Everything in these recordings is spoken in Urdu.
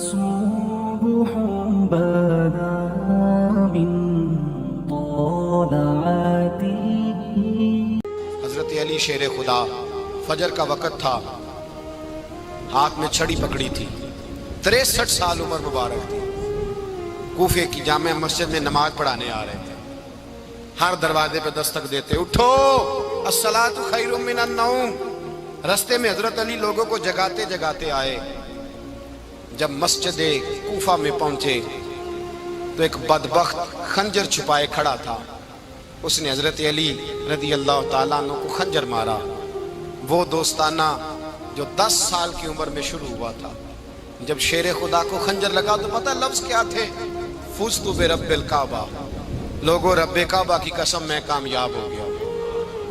صبح بدا من طلعته. حضرت علی شیر خدا، فجر کا وقت تھا، ہاتھ میں چھڑی پکڑی تھی، 63 سال عمر مبارک تھی، کوفے کی جامع مسجد میں نماز پڑھانے آ رہے تھے، ہر دروازے پہ دستک دیتے، اٹھو الصلاۃ خیر من النوم. رستے میں حضرت علی لوگوں کو جگاتے جگاتے آئے. جب مسجد کوفہ میں پہنچے تو ایک بدبخت خنجر چھپائے کھڑا تھا، اس نے حضرت علی رضی اللہ تعالیٰ عنہ کو خنجر مارا. وہ دوستانہ جو 10 سال کی عمر میں شروع ہوا تھا، جب شیر خدا کو خنجر لگا تو پتہ لفظ کیا تھے؟ فزت برب الکعبہ. لوگوں، رب کعبہ کی قسم میں کامیاب ہو گیا،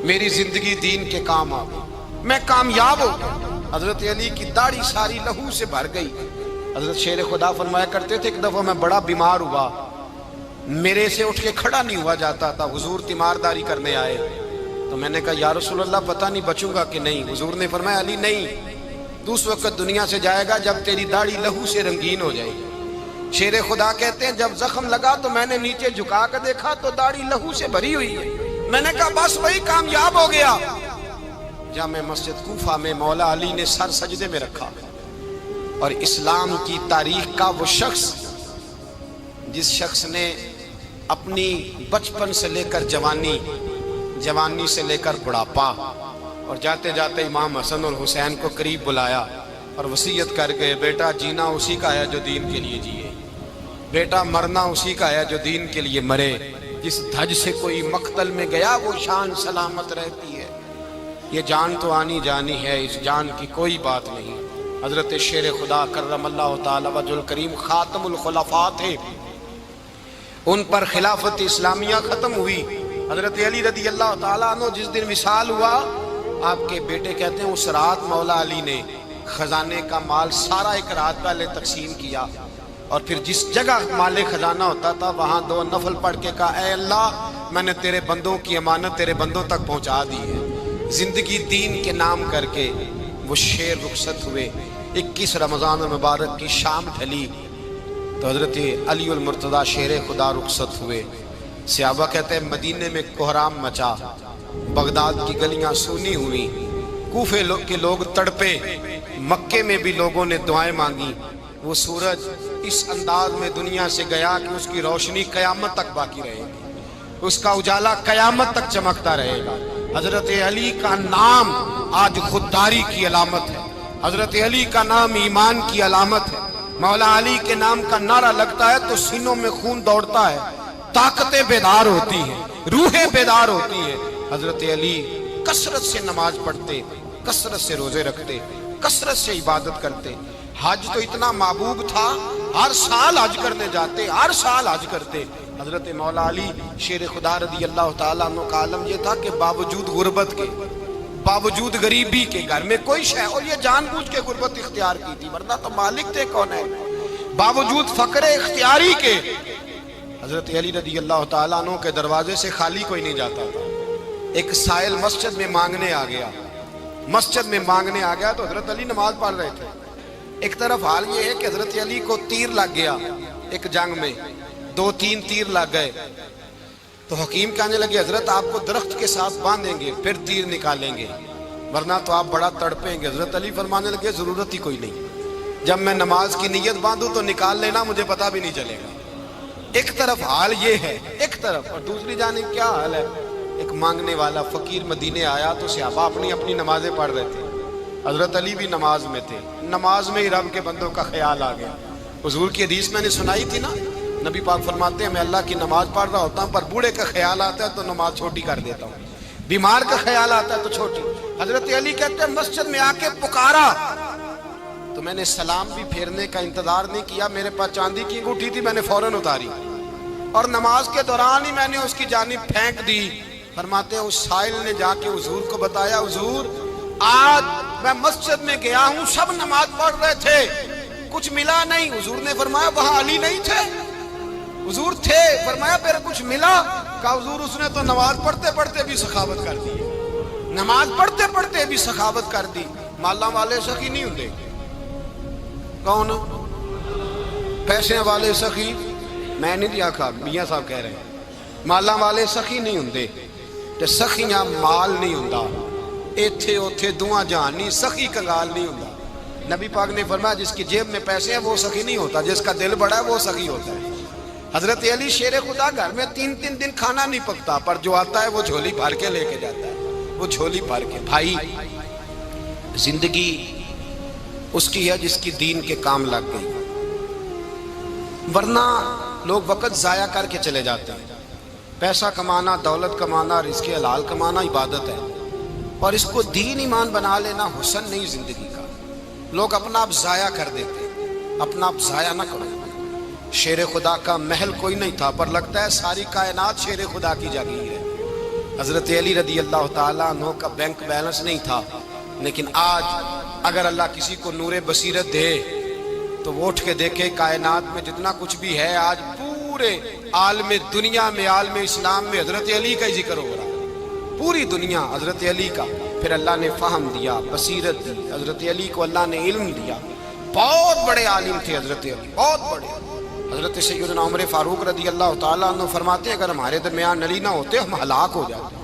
میری زندگی دین کے کام آ گئی، میں کامیاب ہو گیا. حضرت علی کی داڑھی ساری لہو سے بھر گئی. حضرت شیر خدا فرمایا کرتے تھے، ایک دفعہ میں بڑا بیمار ہوا، میرے سے اٹھ کے کھڑا نہیں ہوا جاتا تھا، حضور تیمارداری کرنے آئے تو میں نے کہا یا رسول اللہ پتہ نہیں بچوں گا کہ نہیں. حضور نے فرمایا علی نہیں، تو اس وقت دنیا سے جائے گا جب تیری داڑھی لہو سے رنگین ہو جائے گی. شیر خدا کہتے ہیں جب زخم لگا تو میں نے نیچے جھکا کر دیکھا تو داڑھی لہو سے بھری ہوئی ہے. میں نے کہا بس وہی کامیاب ہو گیا. جامع مسجد کوفہ میں مولا علی نے سر سجدے میں رکھا، اور اسلام کی تاریخ کا وہ شخص جس شخص نے اپنی بچپن سے لے کر جوانی، جوانی سے لے کر بڑھاپا، اور جاتے جاتے امام حسن اور حسین کو قریب بلایا اور وصیت کر گئے، بیٹا جینا اسی کا ہے جو دین کے لیے جیے، بیٹا مرنا اسی کا ہے جو دین کے لیے مرے. جس دھج سے کوئی مقتل میں گیا وہ شان سلامت رہتی ہے. یہ جان تو آنی جانی ہے، اس جان کی کوئی بات نہیں. حضرت شیر خدا کرم اللہ تعالی وجہ الکریم خاتم الخلفاء تھے، ان پر خلافت اسلامیہ ختم ہوئی. حضرت علی رضی اللہ تعالیٰ عنہ جس دن وصال ہوا، آپ کے بیٹے کہتے ہیں اس رات مولا علی نے خزانے کا مال سارا ایک رات پہلے تقسیم کیا، اور پھر جس جگہ مال خزانہ ہوتا تھا وہاں 2 نفل پڑھ کے کہا اے اللہ میں نے تیرے بندوں کی امانت تیرے بندوں تک پہنچا دی ہے. زندگی دین کے نام کر کے وہ شیر رخصت ہوئے. 21 رمضان المبارک کی شام ڈھلی تو حضرت علی المرتضیٰ شیر خدا رخصت ہوئے. صحابہ کہتے ہیں مدینے میں کوہرام مچا، بغداد کی گلیاں سونی ہوئی، کوفے کے لوگ تڑپے، مکے میں بھی لوگوں نے دعائیں مانگی. وہ سورج اس انداز میں دنیا سے گیا کہ اس کی روشنی قیامت تک باقی رہے گی، اس کا اجالا قیامت تک چمکتا رہے گا. حضرت علی کا نام آج خودداری کی علامت ہے، حضرت علی کا نام ایمان کی علامت ہے. مولا علی کے نام کا نعرہ لگتا ہے تو سینوں میں خون دوڑتا ہے، طاقتیں بیدار ہوتی ہیں، روحیں بیدار ہوتی ہیں. حضرت علی کثرت سے نماز پڑھتے، کثرت سے روزے رکھتے، کثرت سے عبادت کرتے. حج تو اتنا محبوب تھا، ہر سال حج کرنے جاتے، ہر سال حج کرتے. حضرت مولا علی شیر خدا رضی اللہ تعالیٰ عنہ کا عالم یہ تھا کہ باوجود غربت کے، باوجود غریبی کے، گھر میں کوئی شے، اور یہ جان بوجھ کے غربت اختیار کی تھی ورنہ تو مالک تھے کون ہے، باوجود فقر اختیاری کے حضرت علی رضی اللہ تعالیٰ عنہ کے دروازے سے خالی کوئی نہیں جاتا تھا. ایک سائل مسجد میں مانگنے آ گیا، مسجد میں مانگنے آ گیا تو حضرت علی نماز پڑھ رہے تھے. ایک طرف حال یہ ہے کہ حضرت علی کو تیر لگ گیا، ایک جنگ میں 2-3 تیر لگ گئے تو حکیم کہنے لگے حضرت آپ کو درخت کے ساتھ باندھیں گے پھر تیر نکالیں گے ورنہ تو آپ بڑا تڑپیں گے. حضرت علی فرمانے لگے ضرورت ہی کوئی نہیں، جب میں نماز کی نیت باندھوں تو نکال لینا، مجھے پتہ بھی نہیں چلے گا. ایک طرف حال یہ ہے، ایک طرف، اور دوسری جانب کیا حال ہے؟ ایک مانگنے والا فقیر مدینے آیا تو صحابہ اپنی اپنی نمازیں پڑھ رہے تھے، حضرت علی بھی نماز میں تھے. نماز میں ہی رب کے بندوں کا خیال آ گیا. حضور کی حدیث میں نے سنائی تھی نا، نبی پاک فرماتے ہیں میں اللہ کی نماز پڑھ رہا ہوتا ہوں پر بوڑھے کا خیال آتا ہے تو نماز چھوٹی کر دیتا ہوں، بیمار کا خیال آتا ہے تو چھوٹی. حضرت علی کہتے ہیں مسجد میں آ کے پکارا تو میں نے سلام بھی پھیرنے کا انتظار نہیں کیا، میرے پاس چاندی کی انگوٹھی تھی، میں نے فوراً اتاری اور نماز کے دوران ہی میں نے اس کی جانب پھینک دی. فرماتے ہیں اس سائل نے جا کے حضور کو بتایا حضور آج میں مسجد میں گیا ہوں، سب نماز پڑھ رہے تھے، کچھ ملا نہیں. حضور نے فرمایا وہاں علی نہیں تھے؟ حضور تھے. فرمایا پھر کچھ ملا؟ کہا حضور اس نے تو نماز پڑھتے پڑھتے بھی سخاوت کر دی، نماز پڑھتے پڑھتے بھی سخاوت کر دی. مالا والے سخی نہیں ہوندے، کون پیسے والے سخی میں نہیں آکھا، میاں صاحب کہہ رہے ہیں، مالاں والے سخی نہیں ہوندے تے سخیاں مال نہیں ہوندا، ایتھے اوتھے دعا جہان نہیں، سخی کنگال نہیں ہوندا۔ نبی پاک نے فرمایا جس کی جیب میں پیسے ہیں وہ سخی نہیں ہوتا، جس کا دل بڑا ہے وہ سخی ہوتا ہے۔ حضرت علی شیر خدا گھر میں 3 دن کھانا نہیں پکتا، پر جو آتا ہے وہ جھولی بھر کے لے کے جاتا ہے، وہ جھولی بھر کے۔ بھائی زندگی اس کی ہے جس کی دین کے کام لگ گئی، ورنہ لوگ وقت ضائع کر کے چلے جاتے ہیں۔ پیسہ کمانا، دولت کمانا، رزق حلال کمانا عبادت ہے، اور اس کو دین ایمان بنا لینا حسن نہیں زندگی کا۔ لوگ اپنا آپ ضائع کر دیتے، اپنا آپ ضائع نہ کرو۔ شیر خدا کا محل کوئی نہیں تھا، پر لگتا ہے ساری کائنات شیر خدا کی جاگیر ہے۔ حضرت علی رضی اللہ تعالیٰ عنہ کا بینک بیلنس نہیں تھا، لیکن آج اگر اللہ کسی کو نور بصیرت دے تو وہ اٹھ کے دیکھے کائنات میں جتنا کچھ بھی ہے، آج پورے عالم دنیا میں، عالم اسلام میں حضرت علی کا ہی ذکر ہو رہا ہے، پوری دنیا حضرت علی کا۔ پھر اللہ نے فہم دیا، بصیرت دی، حضرت علی کو اللہ نے علم دیا۔ بہت بڑے عالم تھے حضرت علی، بہت بڑے۔ حضرت سیدنا عمر فاروق رضی اللہ تعالیٰ عنہ فرماتے ہیں اگر ہمارے درمیان علی نہ ہوتے ہم ہلاک ہو جاتے،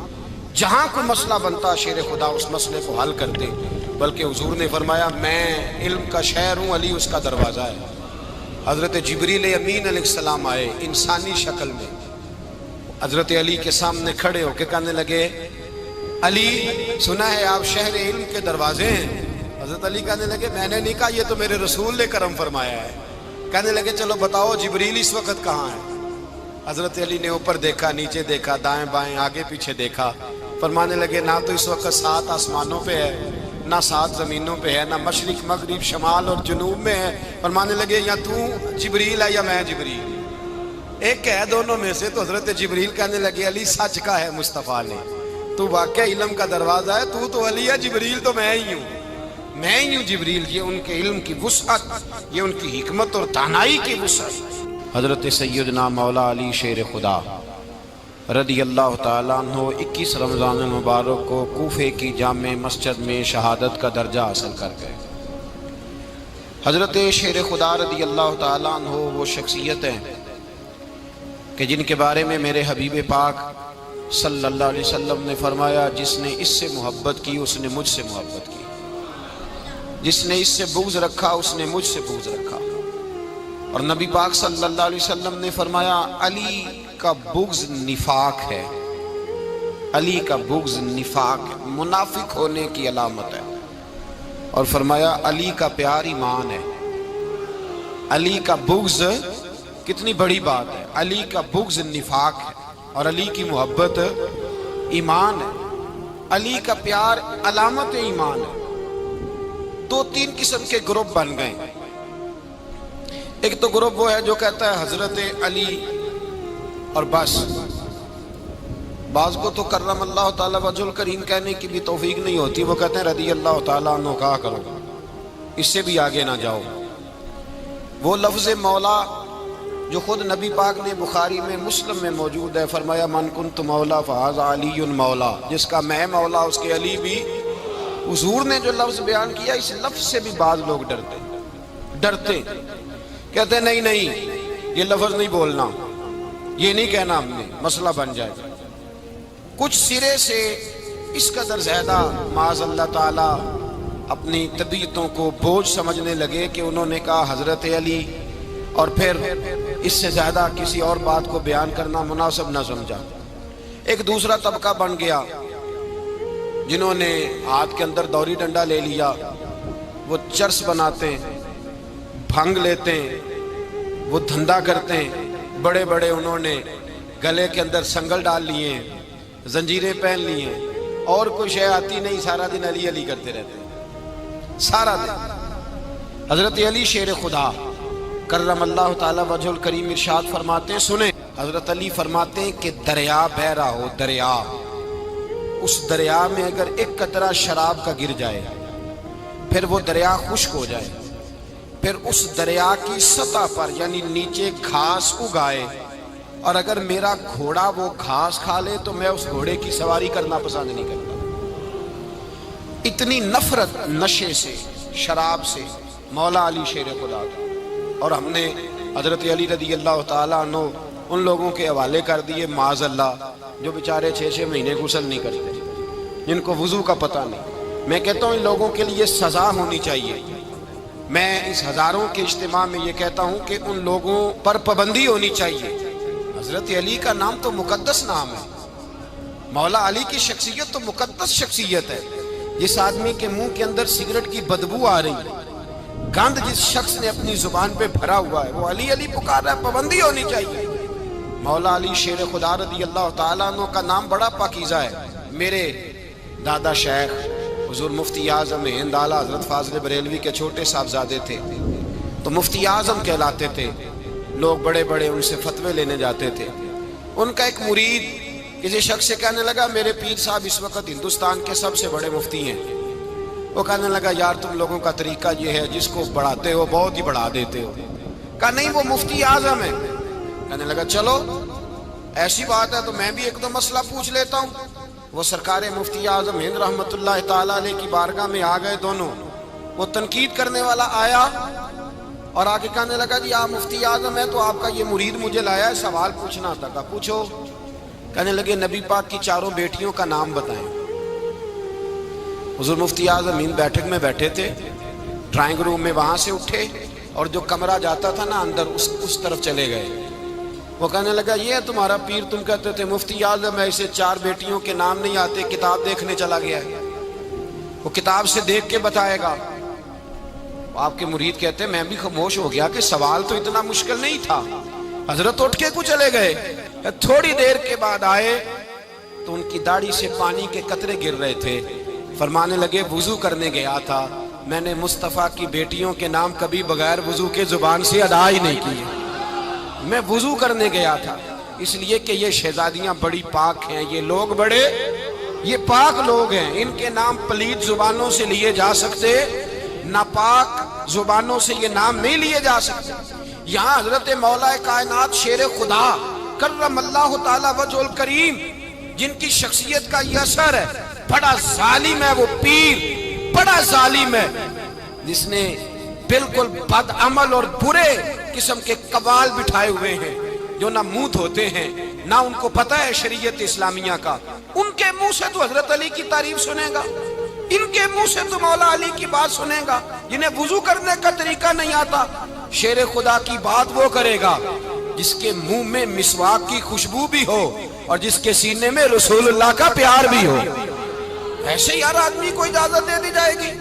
جہاں کوئی مسئلہ بنتا شیر خدا اس مسئلے کو حل کرتے، بلکہ حضور نے فرمایا میں علم کا شہر ہوں، علی اس کا دروازہ ہے۔ حضرت جبریل امین علیہ السلام آئے انسانی شکل میں، حضرت علی کے سامنے کھڑے ہو کے کہنے لگے علی سنا ہے آپ شہر علم کے دروازے ہیں۔ حضرت علی کہنے لگے میں نے نہیں کہا، یہ تو میرے رسول نے کرم فرمایا ہے۔ کہنے لگے چلو بتاؤ جبریل اس وقت کہاں ہے؟ حضرت علی نے اوپر دیکھا، نیچے دیکھا، دائیں بائیں آگے پیچھے دیکھا، فرمانے لگے نہ تو اس وقت 7 آسمانوں پہ ہے، نہ 7 زمینوں پہ ہے، نہ مشرق مغرب شمال اور جنوب میں ہے۔ فرمانے لگے یا تو جبریل ہے یا میں جبریل، ایک ہے دونوں میں سے۔ تو حضرت جبریل کہنے لگے علی سچ کا ہے مصطفیٰ نے، تو واقع علم کا دروازہ ہے، تو علی ہے، جبریل تو میں ہی ہوں، میں ہی ہوں جبریل۔ یہ ان کے علم کی وسعت، یہ ان کی حکمت اور دانائی کی وسعت۔ حضرت سیدنا مولا علی شیر خدا رضی اللہ تعالیٰ عنہ 21 رمضان المبارک کو کوفے کی جامع مسجد میں شہادت کا درجہ حاصل کر گئے۔ حضرت شیر خدا رضی اللہ تعالیٰ عنہ وہ شخصیت ہیں کہ جن کے بارے میں میرے حبیب پاک صلی اللہ علیہ وسلم نے فرمایا جس نے اس سے محبت کی اس نے مجھ سے محبت کی، جس نے اس سے بغض رکھا اس نے مجھ سے بغض رکھا۔ اور نبی پاک صلی اللہ علیہ وسلم نے فرمایا علی کا بغض نفاق ہے، علی کا بغض نفاق ہے، منافق ہونے کی علامت ہے۔ اور فرمایا علی کا پیار ایمان ہے، علی کا بغض کتنی بڑی بات ہے، علی کا بغض نفاق ہے اور علی کی محبت ایمان ہے، علی کا پیار علامت ایمان ہے۔ 2-3 قسم کے گروپ بن گئے۔ ایک تو گروپ وہ ہے جو کہتا ہے حضرت علی اور بس، بعض کو تو کرم اللہ تعالیٰ وجہ الکریم کہنے کی بھی توفیق نہیں ہوتی، وہ کہتے ہیں رضی اللہ تعالیٰ عنہ کہا کرو، اس سے بھی آگے نہ جاؤ۔ وہ لفظ مولا جو خود نبی پاک نے بخاری میں مسلم میں موجود ہے، فرمایا من کنت مولا فہذا علی مولا، جس کا میں مولا اس کے علی بھی۔ حضور نے جو لفظ بیان کیا اس لفظ سے بھی بعض لوگ ڈرتے کہتے ہیں نہیں یہ لفظ نہیں بولنا، یہ نہیں کہنا، ہم نے مسئلہ بن جائے گا۔ کچھ سرے سے اس قدر زیادہ معاذ اللہ تعالی اپنی طبیعتوں کو بوجھ سمجھنے لگے کہ انہوں نے کہا حضرت علی، اور پھر اس سے زیادہ کسی اور بات کو بیان کرنا مناسب نہ سمجھا۔ ایک دوسرا طبقہ بن گیا جنہوں نے ہاتھ کے اندر دوری ڈنڈا لے لیا، وہ چرس بناتے ہیں، بھنگ لیتے ہیں، وہ دھندا کرتے ہیں، بڑے بڑے انہوں نے گلے کے اندر سنگل ڈال لیے ہیں، زنجیریں پہن لی ہیں، اور کوئی شے آتی نہیں، سارا دن علی علی کرتے رہتے ہیں سارا دن۔ حضرت علی شیر خدا کرم اللہ تعالی وجہ الکریم ارشاد فرماتے ہیں، سنیں، حضرت علی فرماتے ہیں کہ دریا بہ رہا ہو، دریا، اس دریا میں اگر ایک قطرہ شراب کا گر جائے، پھر وہ دریا خشک ہو جائے، پھر اس دریا کی سطح پر یعنی نیچے گھاس اگائے، اور اگر میرا گھوڑا وہ گھاس کھا لے تو میں اس گھوڑے کی سواری کرنا پسند نہیں کرتا۔ اتنی نفرت نشے سے، شراب سے مولا علی شیر خدا تھا۔ اور ہم نے حضرت علی رضی اللہ تعالیٰ عنہ ان لوگوں کے حوالے کر دیے معاذ اللہ جو بیچارے 6 مہینے غسل نہیں کرتے، جن کو وضو کا پتہ نہیں۔ میں کہتا ہوں ان لوگوں کے لیے سزا ہونی چاہیے۔ میں اس ہزاروں کے اجتماع میں یہ کہتا ہوں کہ ان لوگوں پر پابندی ہونی چاہیے۔ حضرت علی کا نام تو مقدس نام ہے، مولا علی کی شخصیت تو مقدس شخصیت ہے۔ جس آدمی کے منہ کے اندر سگریٹ کی بدبو آ رہی ہے، گند جس شخص نے اپنی زبان پہ بھرا ہوا ہے، وہ علی علی پکار رہا ہے، پابندی ہونی چاہیے۔ مولا علی شیر خدا رضی اللہ تعالیٰ عنہ کا نام بڑا پاکیزہ ہے۔ میرے دادا شیخ حضور مفتی اعظم ہند اعلیٰ حضرت فاضل بریلوی کے چھوٹے صاحبزادے تھے، تو مفتی اعظم کہلاتے تھے، لوگ بڑے بڑے ان سے فتوے لینے جاتے تھے۔ ان کا ایک مرید کسی شخص سے کہنے لگا میرے پیر صاحب اس وقت ہندوستان کے سب سے بڑے مفتی ہیں۔ وہ کہنے لگا یار تم لوگوں کا طریقہ یہ ہے، جس کو بڑھاتے ہو بہت ہی بڑھا دیتے ہو۔ کہا نہیں وہ مفتی اعظم ہے۔ کہنے لگا چلو ایسی بات ہے تو میں بھی ایک دو مسئلہ پوچھ لیتا ہوں۔ وہ سرکار مفتی اعظم ہند رحمت اللہ تعالیٰ علیہ کی بارگاہ میں آ گئے دونوں۔ وہ تنقید کرنے والا آیا اور آگے کہنے لگا جی آپ مفتی اعظم ہیں تو آپ کا یہ مرید مجھے لایا ہے، سوال پوچھنا تھا۔ کہا پوچھو۔ کہنے لگے نبی پاک کی 4 بیٹیوں کا نام بتائیں۔ حضور مفتی اعظم ہند بیٹھک میں بیٹھے تھے، ڈرائنگ روم میں وہاں سے اٹھے اور جو کمرہ جاتا تھا نا اندر اس طرف چلے گئے۔ وہ کہنے لگا یہ ہے تمہارا پیر، تم کہتے تھے مفتی اعظم ہے، اسے 4 بیٹیوں کے نام نہیں آتے، کتاب دیکھنے چلا گیا ہے، وہ کتاب سے دیکھ کے بتائے گا۔ آپ کے مرید کہتے ہیں میں بھی خاموش ہو گیا کہ سوال تو اتنا مشکل نہیں تھا۔ حضرت اٹھ کے کو چلے گئے۔ تھوڑی دیر کے بعد آئے تو ان کی داڑھی سے پانی کے قطرے گر رہے تھے۔ فرمانے لگے وضو کرنے گیا تھا، میں نے مصطفیٰ کی بیٹیوں کے نام کبھی بغیر وضو کے زبان سے ادا ہی نہیں کیے۔ میں وضو کرنے گیا تھا اس لیے کہ یہ شہزادیاں بڑی پاک ہیں، یہ لوگ بڑے یہ پاک لوگ ہیں، ان کے نام پلید زبانوں سے لیے جا سکتے، ناپاک زبانوں سے یہ نام نہیں لیے جا سکتے۔ یہاں حضرت مولا کائنات شیر خدا کرم اللہ تعالی وجہ الکریم جن کی شخصیت کا یہ اثر ہے، بڑا ظالم ہے وہ پیر، بڑا ظالم ہے جس نے بالکل بد عمل اور برے قسم کے قوال بٹھائے ہوئے ہیں، جو نہ منہ دھوتے ہیں نہ ان کو پتہ ہے شریعت اسلامیہ کا۔ ان کے منہ سے تو حضرت علی کی تعریف سنے گا، ان کے منہ سے تو مولا علی کی بات سنے گا۔ جنہیں وضو کرنے کا طریقہ نہیں آتا، شیر خدا کی بات وہ کرے گا جس کے منہ میں مسواک کی خوشبو بھی ہو اور جس کے سینے میں رسول اللہ کا پیار بھی ہو۔ ایسے یار آدمی کو اجازت دے دی جائے گی؟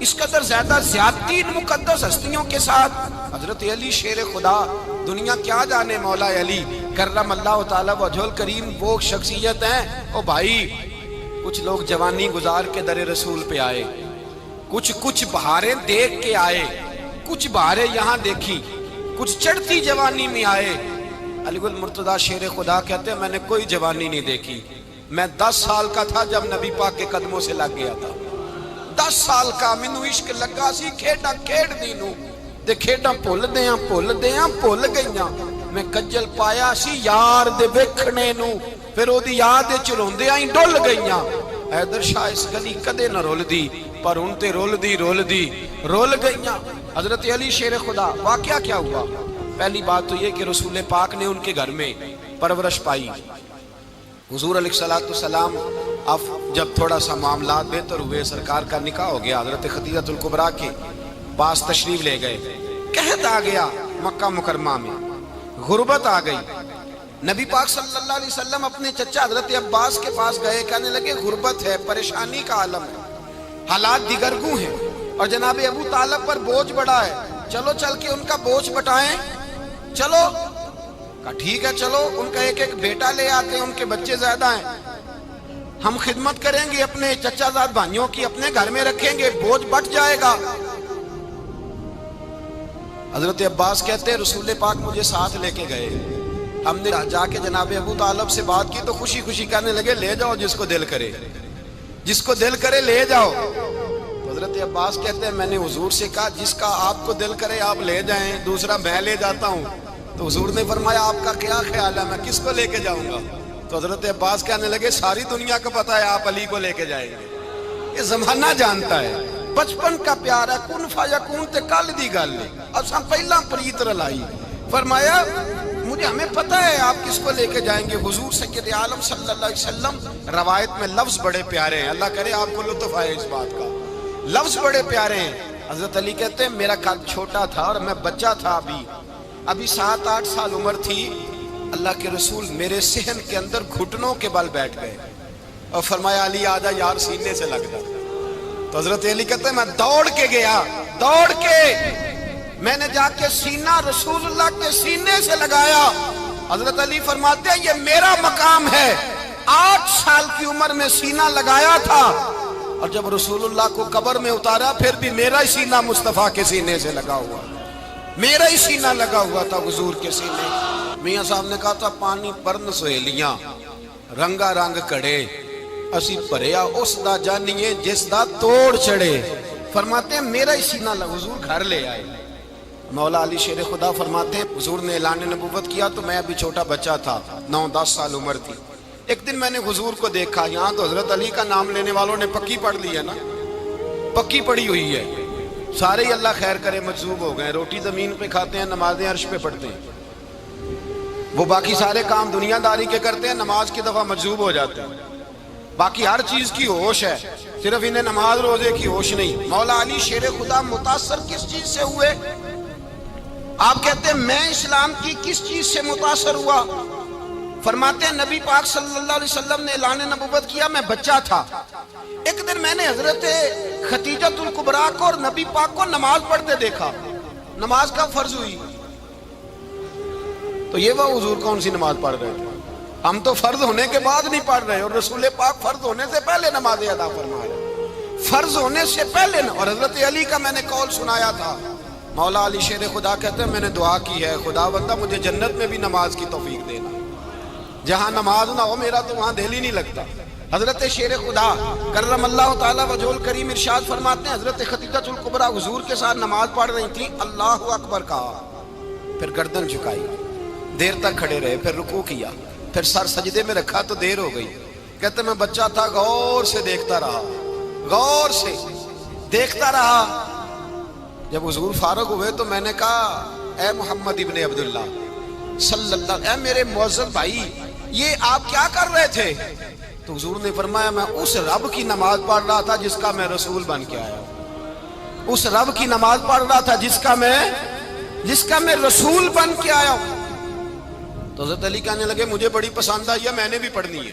اس قدر زیادہ زیادتی ان مقدس ہستیوں کے ساتھ۔ حضرت علی شیر خدا، دنیا کیا جانے مولا علی کرم اللہ تعالی وجہ الکریم وہ شخصیت ہیں۔ او بھائی کچھ لوگ جوانی گزار کے در رسول پہ آئے، کچھ بہاریں دیکھ کے آئے، کچھ بہاریں یہاں دیکھی، کچھ چڑھتی جوانی میں آئے۔ علی گل مرتضیٰ شیر خدا کہتے ہیں میں نے کوئی جوانی نہیں دیکھی، میں 10 سال کا تھا جب نبی پاک کے قدموں سے لگ گیا تھا۔ 10 سال کا مینوں عشق لگا سی، کھیڈا کھیڈ دی نوں تے کھیڈاں بھول گئیاں۔ میں کجل پایا سی یار دے ویکھنے نوں، پھر او دی یاد وچ روندیاں ہی ڈل گئیاں۔ حیدر شاہ اس گلی کدے نہ رول دی، پر ہن تے رول دی رول گئیاں۔ حضرت علی شیر خدا، واقعہ کیا ہوا؟ پہلی بات تو یہ کہ رسول پاک نے ان کے گھر میں پرورش پائی۔ حضور علیہ الصلوۃ والسلام اب جب تھوڑا سا معاملات بہتر ہوئے، سرکار کا نکاح ہو گیا، حضرت خدیجہ الکبریٰ کے پاس تشریف لے گئے۔ قحط آ گیا مکہ مکرمہ میں، غربت آ گئی۔ نبی پاک صلی اللہ علیہ وسلم اپنے چچا حضرت عباس کے پاس گئے، کہنے لگے غربت ہے، پریشانی کا عالم ہے، حالات دیگرگوں ہیں اور جناب ابو طالب پر بوجھ بڑا ہے، چلو چل کے ان کا بوجھ بٹائیں۔ چلو کہا ٹھیک ہے چلو، ان کا ایک بیٹا لے آتے ہیں، ان کے بچے زیادہ ہیں، ہم خدمت کریں گے اپنے چچا زاد بھائیوں کی، اپنے گھر میں رکھیں گے، بوجھ بٹ جائے گا۔ حضرت عباس کہتے ہیں رسول پاک مجھے ساتھ لے کے گئے، ہم نے جا کے جناب ابو طالب سے بات کی تو خوشی خوشی کہنے لگے لے جاؤ جس کو دل کرے لے جاؤ۔ حضرت عباس کہتے ہیں میں نے حضور سے کہا جس کا آپ کو دل کرے آپ لے جائیں، دوسرا میں لے جاتا ہوں۔ تو حضور نے فرمایا آپ کا کیا خیال ہے، میں کس کو لے کے جاؤں گا؟ تو حضرت عباس کہنے لگے ساری دنیا کو پتا ہے آپ علی کو لے کے جائیں گے، یہ زمانہ جانتا ہے، بچپن کا پیار ہے، کن فیکون تے کل دی گل ہے، اساں پہلا پریت رلائی، فرمایا مجھے ہمیں پتہ ہے آپ کس کو لے کے جائیں گے، حضور سید عالم صلی اللہ علیہ وسلم۔ روایت میں لفظ بڑے پیارے ہیں، اللہ کرے آپ کو لطف آئے اس بات کا، لفظ بڑے پیارے ہیں۔ حضرت علی کہتے ہیں میرا قد چھوٹا تھا اور میں بچہ تھا، ابھی 7-8 سال عمر تھی، اللہ کے رسول میرے صحن کے اندر گھٹنوں کے بل بیٹھ گئے اور فرمایا علی آجا یار سینے سے لگ جا۔ تو حضرت علی کہتے ہیں میں دوڑ کے گیا، دوڑ کے میں نے جا کے سینہ رسول اللہ کے سینے سے لگایا۔ حضرت علی فرماتے ہیں یہ میرا مقام ہے، 8 سال کی عمر میں سینہ لگایا تھا، اور جب رسول اللہ کو قبر میں اتارا پھر بھی میرا ہی سینہ مصطفیٰ کے سینے سے لگا ہوا، میرا ہی سینہ لگا ہوا تھا حضور کے سینے۔ میاں صاحب نے کہا تھا پانی پرن سہیلیاں رنگا رنگ کڑے، اسی پریا اس دا جانیے جس دا توڑ چڑھے۔ فرماتے ہیں میرا ہی سینہ لگا، حضور گھر لے آئے۔ مولا علی شیر خدا فرماتے ہیں حضور نے اعلان نبوت کیا تو میں ابھی چھوٹا بچہ تھا، 9-10 سال عمر تھی۔ ایک دن میں نے حضور کو دیکھا، یہاں تو حضرت علی کا نام لینے والوں نے پکی پڑھ لی ہے نا، پکی پڑھی ہوئی ہے، سارے ہی اللہ خیر کرے مجذوب ہو گئے، روٹی زمین پہ کھاتے ہیں، نمازیں عرش پہ پڑھتے ہیں، وہ باقی سارے کام دنیا داری کے کرتے ہیں، نماز کی دفعہ مجذوب ہو جاتے ہیں، باقی ہر چیز کی ہوش ہے، صرف انہیں نماز روزے کی ہوش نہیں۔ مولا علی شیر خدا متاثر کس چیز سے ہوئے؟ آپ کہتے ہیں میں اسلام کی کس چیز سے متاثر ہوا؟ فرماتے ہیں نبی پاک صلی اللہ علیہ وسلم نے اعلان نبوت کیا، میں بچہ تھا، ایک دن میں نے حضرت خدیجۃ الکبریٰ کو اور نبی پاک کو نماز پڑھتے دیکھا۔ نماز کب فرض ہوئی؟ تو یہ وہ حضور کون سی نماز پڑھ رہے تھے؟ ہم تو فرض ہونے کے بعد نہیں پڑھ رہے، اور رسول پاک فرض ہونے سے پہلے نماز ادا فرما رہے، فرض ہونے سے پہلے۔ اور حضرت علی کا میں نے قول سنایا تھا، مولا علی شیر خدا کہتے ہیں میں نے دعا کی ہے خدا بندہ مجھے جنت میں بھی نماز کی توفیق دینا، جہاں نماز نہ ہو میرا تو وہاں دل ہی نہیں لگتا۔ حضرت شیر خدا کرم اللہ تعالیٰ وجہہ الکریم ارشاد فرماتے ہیں حضرت خدیجۃ الکبریٰ حضور کے ساتھ نماز پڑھ رہی تھیں، اللہ اکبر کہا، پھر گردن جھکائی، دیر تک کھڑے رہے، پھر رکوع کیا، پھر سر سجدے میں رکھا تو دیر ہو گئی۔ کہتے میں بچہ تھا، غور سے دیکھتا رہا، غور سے دیکھتا رہا۔ جب حضور فارغ ہوئے تو میں نے کہا اے محمد ابن عبداللہ صلی اللہ، اے میرے معزز بھائی یہ آپ کیا کر رہے تھے؟ تو حضور نے فرمایا میں اس رب کی نماز پڑھ رہا تھا جس کا میں رسول بن کے آیا ہوں، اس رب کی نماز پڑھ رہا تھا جس کا میں رسول بن کے آیا ہوں۔ تو حضرت علی کہنے لگے مجھے بڑی پسند آئی ہے، میں نے بھی پڑھنی ہے۔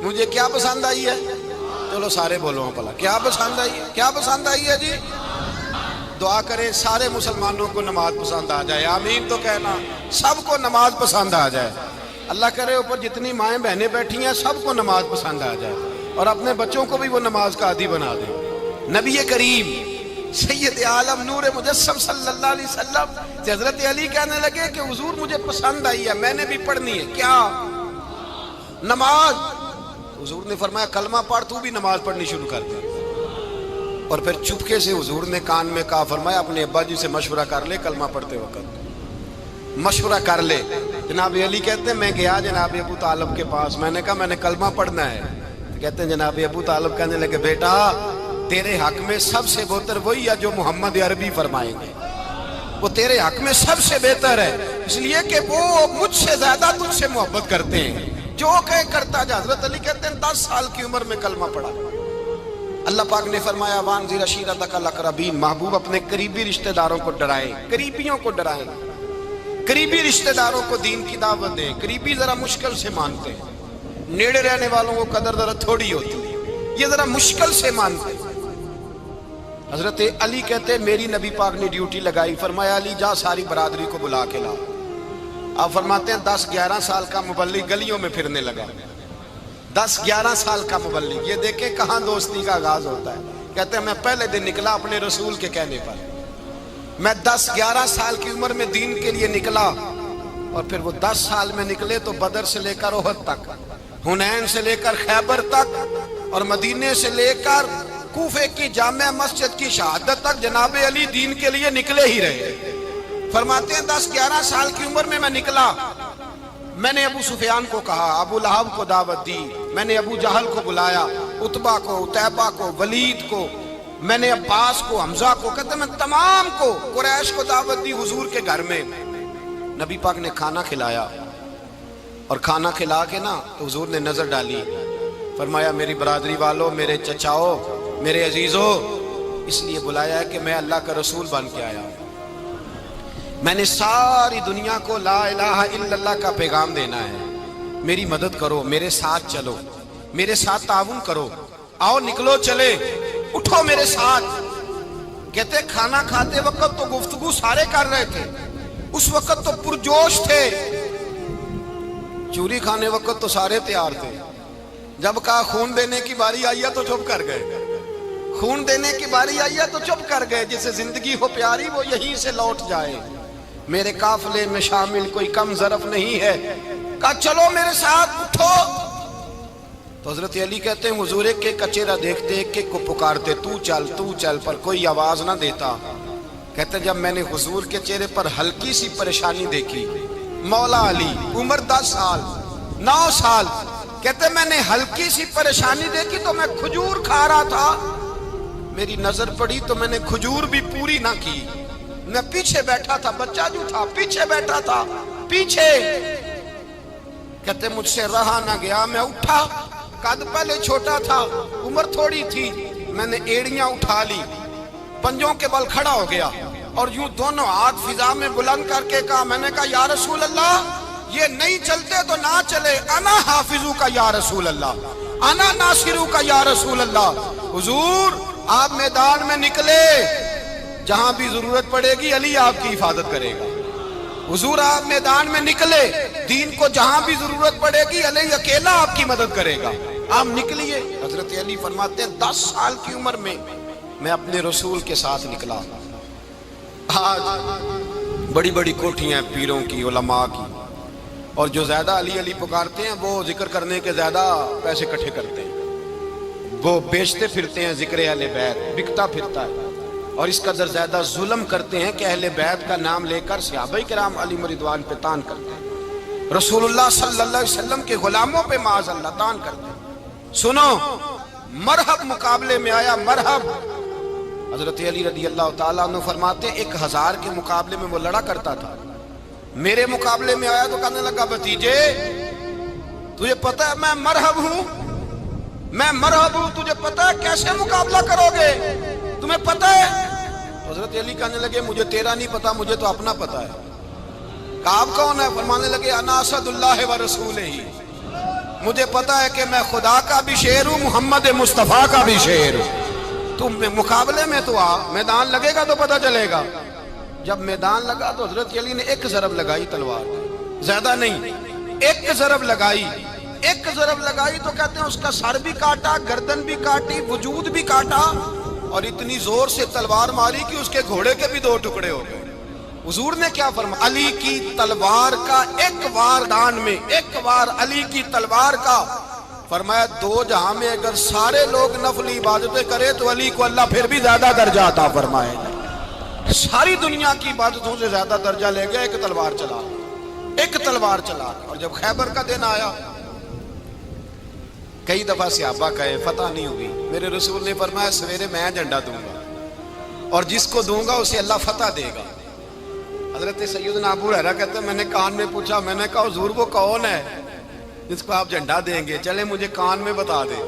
مجھے کیا پسند آئی ہے؟ چلو سارے بولو پلا، کیا پسند آئی ہے؟ کیا پسند آئی ہے جی؟ دعا کرے سارے مسلمانوں کو نماز پسند آ جائے، آمین تو کہنا، سب کو نماز پسند آ جائے۔ اللہ کرے اوپر جتنی مائیں بہنیں بیٹھی ہیں سب کو نماز پسند آ جائے، اور اپنے بچوں کو بھی وہ نماز کا عادی بنا دیں۔ نبی کریم سید عالم نور مجسم صلی اللہ علیہ وسلم سے حضرت علی کہنے لگے کہ حضور مجھے پسند آئی ہے، میں نے بھی پڑھنی ہے، کیا؟ نماز۔ حضور نے فرمایا کلمہ پڑھ، تو بھی نماز پڑھنی شروع کر دے۔ اور پھر چپکے سے حضور نے کان میں کہا، فرمایا اپنے ابا جی سے مشورہ کر لے، کلمہ پڑھتے وقت مشورہ کر لے۔ جناب علی کہتے ہیں میں گیا جناب ابو طالب کے پاس، میں نے کہا میں نے کلمہ پڑھنا ہے۔ کہتے ہیں جناب ابو طالب کہنے لگے بیٹا تیرے حق میں سب سے بہتر وہی ہے جو محمد عربی فرمائیں گے، وہ تیرے حق میں سب سے بہتر ہے، اس لیے کہ وہ مجھ سے زیادہ تجھ سے محبت کرتے ہیں، جو کہے کرتا جا۔ حضرت علی کہتے ہیں 10 سال کی عمر میں کلمہ پڑھا۔ اللہ پاک نے فرمایا وانذر عشیرتک الاقربین، محبوب اپنے قریبی رشتہ داروں کو ڈرائیں، قریبیوں کو ڈرائیں، قریبی رشتہ داروں کو دین کی دعوت دیں۔ قریبی ذرا مشکل سے مانتے ہیں، نیڑے رہنے والوں کو قدر ذرا تھوڑی ہوتی ہے، یہ ذرا مشکل سے مانتے ہیں۔ حضرت علی کہتے ہیں میری نبی پاک نے ڈیوٹی لگائی، فرمایا علی جا ساری برادری کو بلا کے لا۔ آپ فرماتے ہیں 10-11 سال کا مبلغ گلیوں میں پھرنے لگا، 10-11 سال کا مبلغ، یہ دیکھیں کہاں دوستی کا آغاز ہوتا ہے۔ کہتے ہیں میں پہلے دن نکلا اپنے رسول کے کہنے پر، میں 10-11 سال کی عمر میں دین کے لیے نکلا، اور پھر وہ 10 سال میں نکلے تو بدر سے لے کر احد تک، حنین سے لے کر خیبر تک، اور مدینے سے لے کر کوفے کی جامع مسجد کی شہادت تک جناب علی دین کے لیے نکلے ہی رہے۔ فرماتے ہیں 10-11 سال کی عمر میں میں نکلا، میں نے ابو سفیان کو کہا، ابو لہب کو دعوت دی، میں نے ابو جہل کو بلایا، عتبہ کو، عتیبہ کو، ولید کو، میں نے عباس کو، حمزہ کو، کہتے میں تمام کو قریش کو دعوت دی حضور کے گھر میں۔ نبی پاک نے کھانا کھلایا، اور کھانا کھلا کے نا تو حضور نے نظر ڈالی، فرمایا میری برادری والوں، میرے چچاؤ، میرے عزیزو، اس لیے بلایا ہے کہ میں اللہ کا رسول بن کے آیا ہوں، میں نے ساری دنیا کو لا الہ الا اللہ کا پیغام دینا ہے، میری مدد کرو، میرے ساتھ چلو، میرے ساتھ تعاون کرو، آؤ نکلو چلے، اٹھو میرے ساتھ۔ کہتے کھانا کھاتے وقت تو گفتگو سارے کر رہے تھے، اس وقت تو پرجوش تھے، چوری کھانے وقت تو سارے تیار تھے، جب کہا خون دینے کی باری آئی ہے تو چپ کر گئے، خون دینے کی باری آئی ہے تو چپ کر گئے، جسے زندگی ہو پیاری وہ یہیں سے لوٹ جائے، میرے قافلے میں شامل کوئی کم ظرف نہیں ہے، کہا چلو میرے ساتھ اٹھو۔ تو حضرت علی کہتے ہیں حضور ایک ایک کا چہرہ دیکھتے، ایک ایک کو پکارتے، تو چل، پر کوئی آواز نہ دیتا۔ کہتے جب میں نے حضور کے چہرے پر ہلکی سی پریشانی دیکھی، مولا علی عمر 10 سال 9 سال، کہتے میں نے ہلکی سی پریشانی دیکھی تو میں کھجور کھا رہا تھا، میری نظر پڑی تو میں نے کھجور بھی پوری نہ کی، میں پیچھے بیٹھا تھا، بچہ جو تھا پیچھے بیٹھا تھا، پیچھے۔ کہتے مجھ سے رہا نہ گیا، میں اٹھا، قد پہلے چھوٹا تھا، عمر تھوڑی تھی، میں نے ایڑیاں اٹھا لی، پنجوں کے بل کھڑا ہو گیا، اور یوں دونوں ہاتھ فضا میں بلند کر کے کہا، میں نے کہا یا رسول اللہ یہ نہیں چلتے تو نہ چلے، انا حافظو کا یا رسول اللہ، انا ناصرو کا یا رسول اللہ۔ حضور آپ میدان میں نکلے، جہاں بھی ضرورت پڑے گی علی آپ کی حفاظت کرے گا، حضور آپ میدان میں نکلے، دین کو جہاں بھی ضرورت پڑے گی علی اکیلا آپ کی مدد کرے گا، آپ نکلیے۔ حضرت علی فرماتے ہیں 10 سال کی عمر میں میں اپنے رسول کے ساتھ نکلا۔ آج بڑی بڑی کوٹھیاں پیروں کی، علماء کی، اور جو زیادہ علی علی پکارتے ہیں وہ ذکر کرنے کے زیادہ پیسے اکٹھے کرتے ہیں، وہ بیچتے پھرتے ہیں ذکر اہل بیت، بکتا پھرتا ہے، اور اس قدر زیادہ ظلم کرتے ہیں کہ اہل بیت کا نام لے کر صحابہ کرام علی رضوان پہ تان کرتے ہیں، رسول اللہ صلی اللہ علیہ وسلم کے غلاموں پہ معاذ اللہ تان کرتے ہیں۔ سنو، مرحب مقابلے میں آیا، مرحب۔ حضرت علی رضی اللہ تعالیٰ عنہ فرماتے ہیں 1000 کے مقابلے میں وہ لڑا کرتا تھا، میرے مقابلے میں آیا تو کہنے لگا بھتیجے تجھے پتہ ہے میں مرحب ہوں، میں مرحب ہوں، تجھے پتہ ہے کیسے مقابلہ کرو گے، تمہیں پتہ ہے؟ حضرت علی کہنے لگے مجھے تیرا نہیں پتا، مجھے تو اپنا پتا ہے۔ کہا آپ کون ہے؟ فرمانے لگے انا اسد اللہ و رسولہ، مجھے پتا ہے کہ میں خدا کا بھی شیر ہوں، محمد مصطفیٰ کا بھی شیر ہوں، تم مقابلے میں تو آ، میدان لگے گا تو پتہ چلے گا۔ جب میدان لگا تو حضرت علی نے ایک ضرب لگائی تلوار، زیادہ نہیں، ایک ضرب لگائی، ایک ضرب لگائی تو کہتے ہیں اس کا سر بھی کاٹا، گردن بھی کاٹی، وجود بھی کاٹا، اور اتنی زور سے تلوار ماری کہ اس کے گھوڑے کے بھی 2 ٹکڑے ہو گئے۔ حضور نے کیا فرمایا؟ علی کی تلوار کا ایک وار دان میں، ایک وار علی کی تلوار کا، فرمایا 2 جہاں میں اگر سارے لوگ نفلی عبادتیں کرے تو علی کو اللہ پھر بھی زیادہ درجہ عطا فرمائے گا۔ ساری دنیا کی عبادتوں سے زیادہ درجہ لے گیا ایک تلوار چلا، ایک تلوار چلا۔ اور جب خیبر کا دن آیا، کئی دفعہ صحابہ کہے فتح نہیں ہوگی، میرے رسول نے فرمایا سویرے میں جھنڈا دوں گا، اور جس کو دوں گا اسے اللہ فتح دے گا۔ حضرت سیدنا ابو ہریرہ کہتے ہیں میں نے کان میں پوچھا، میں نے کہا حضور وہ کون ہے جس کو آپ جھنڈا دیں گے؟ چلے مجھے کان میں بتا دیں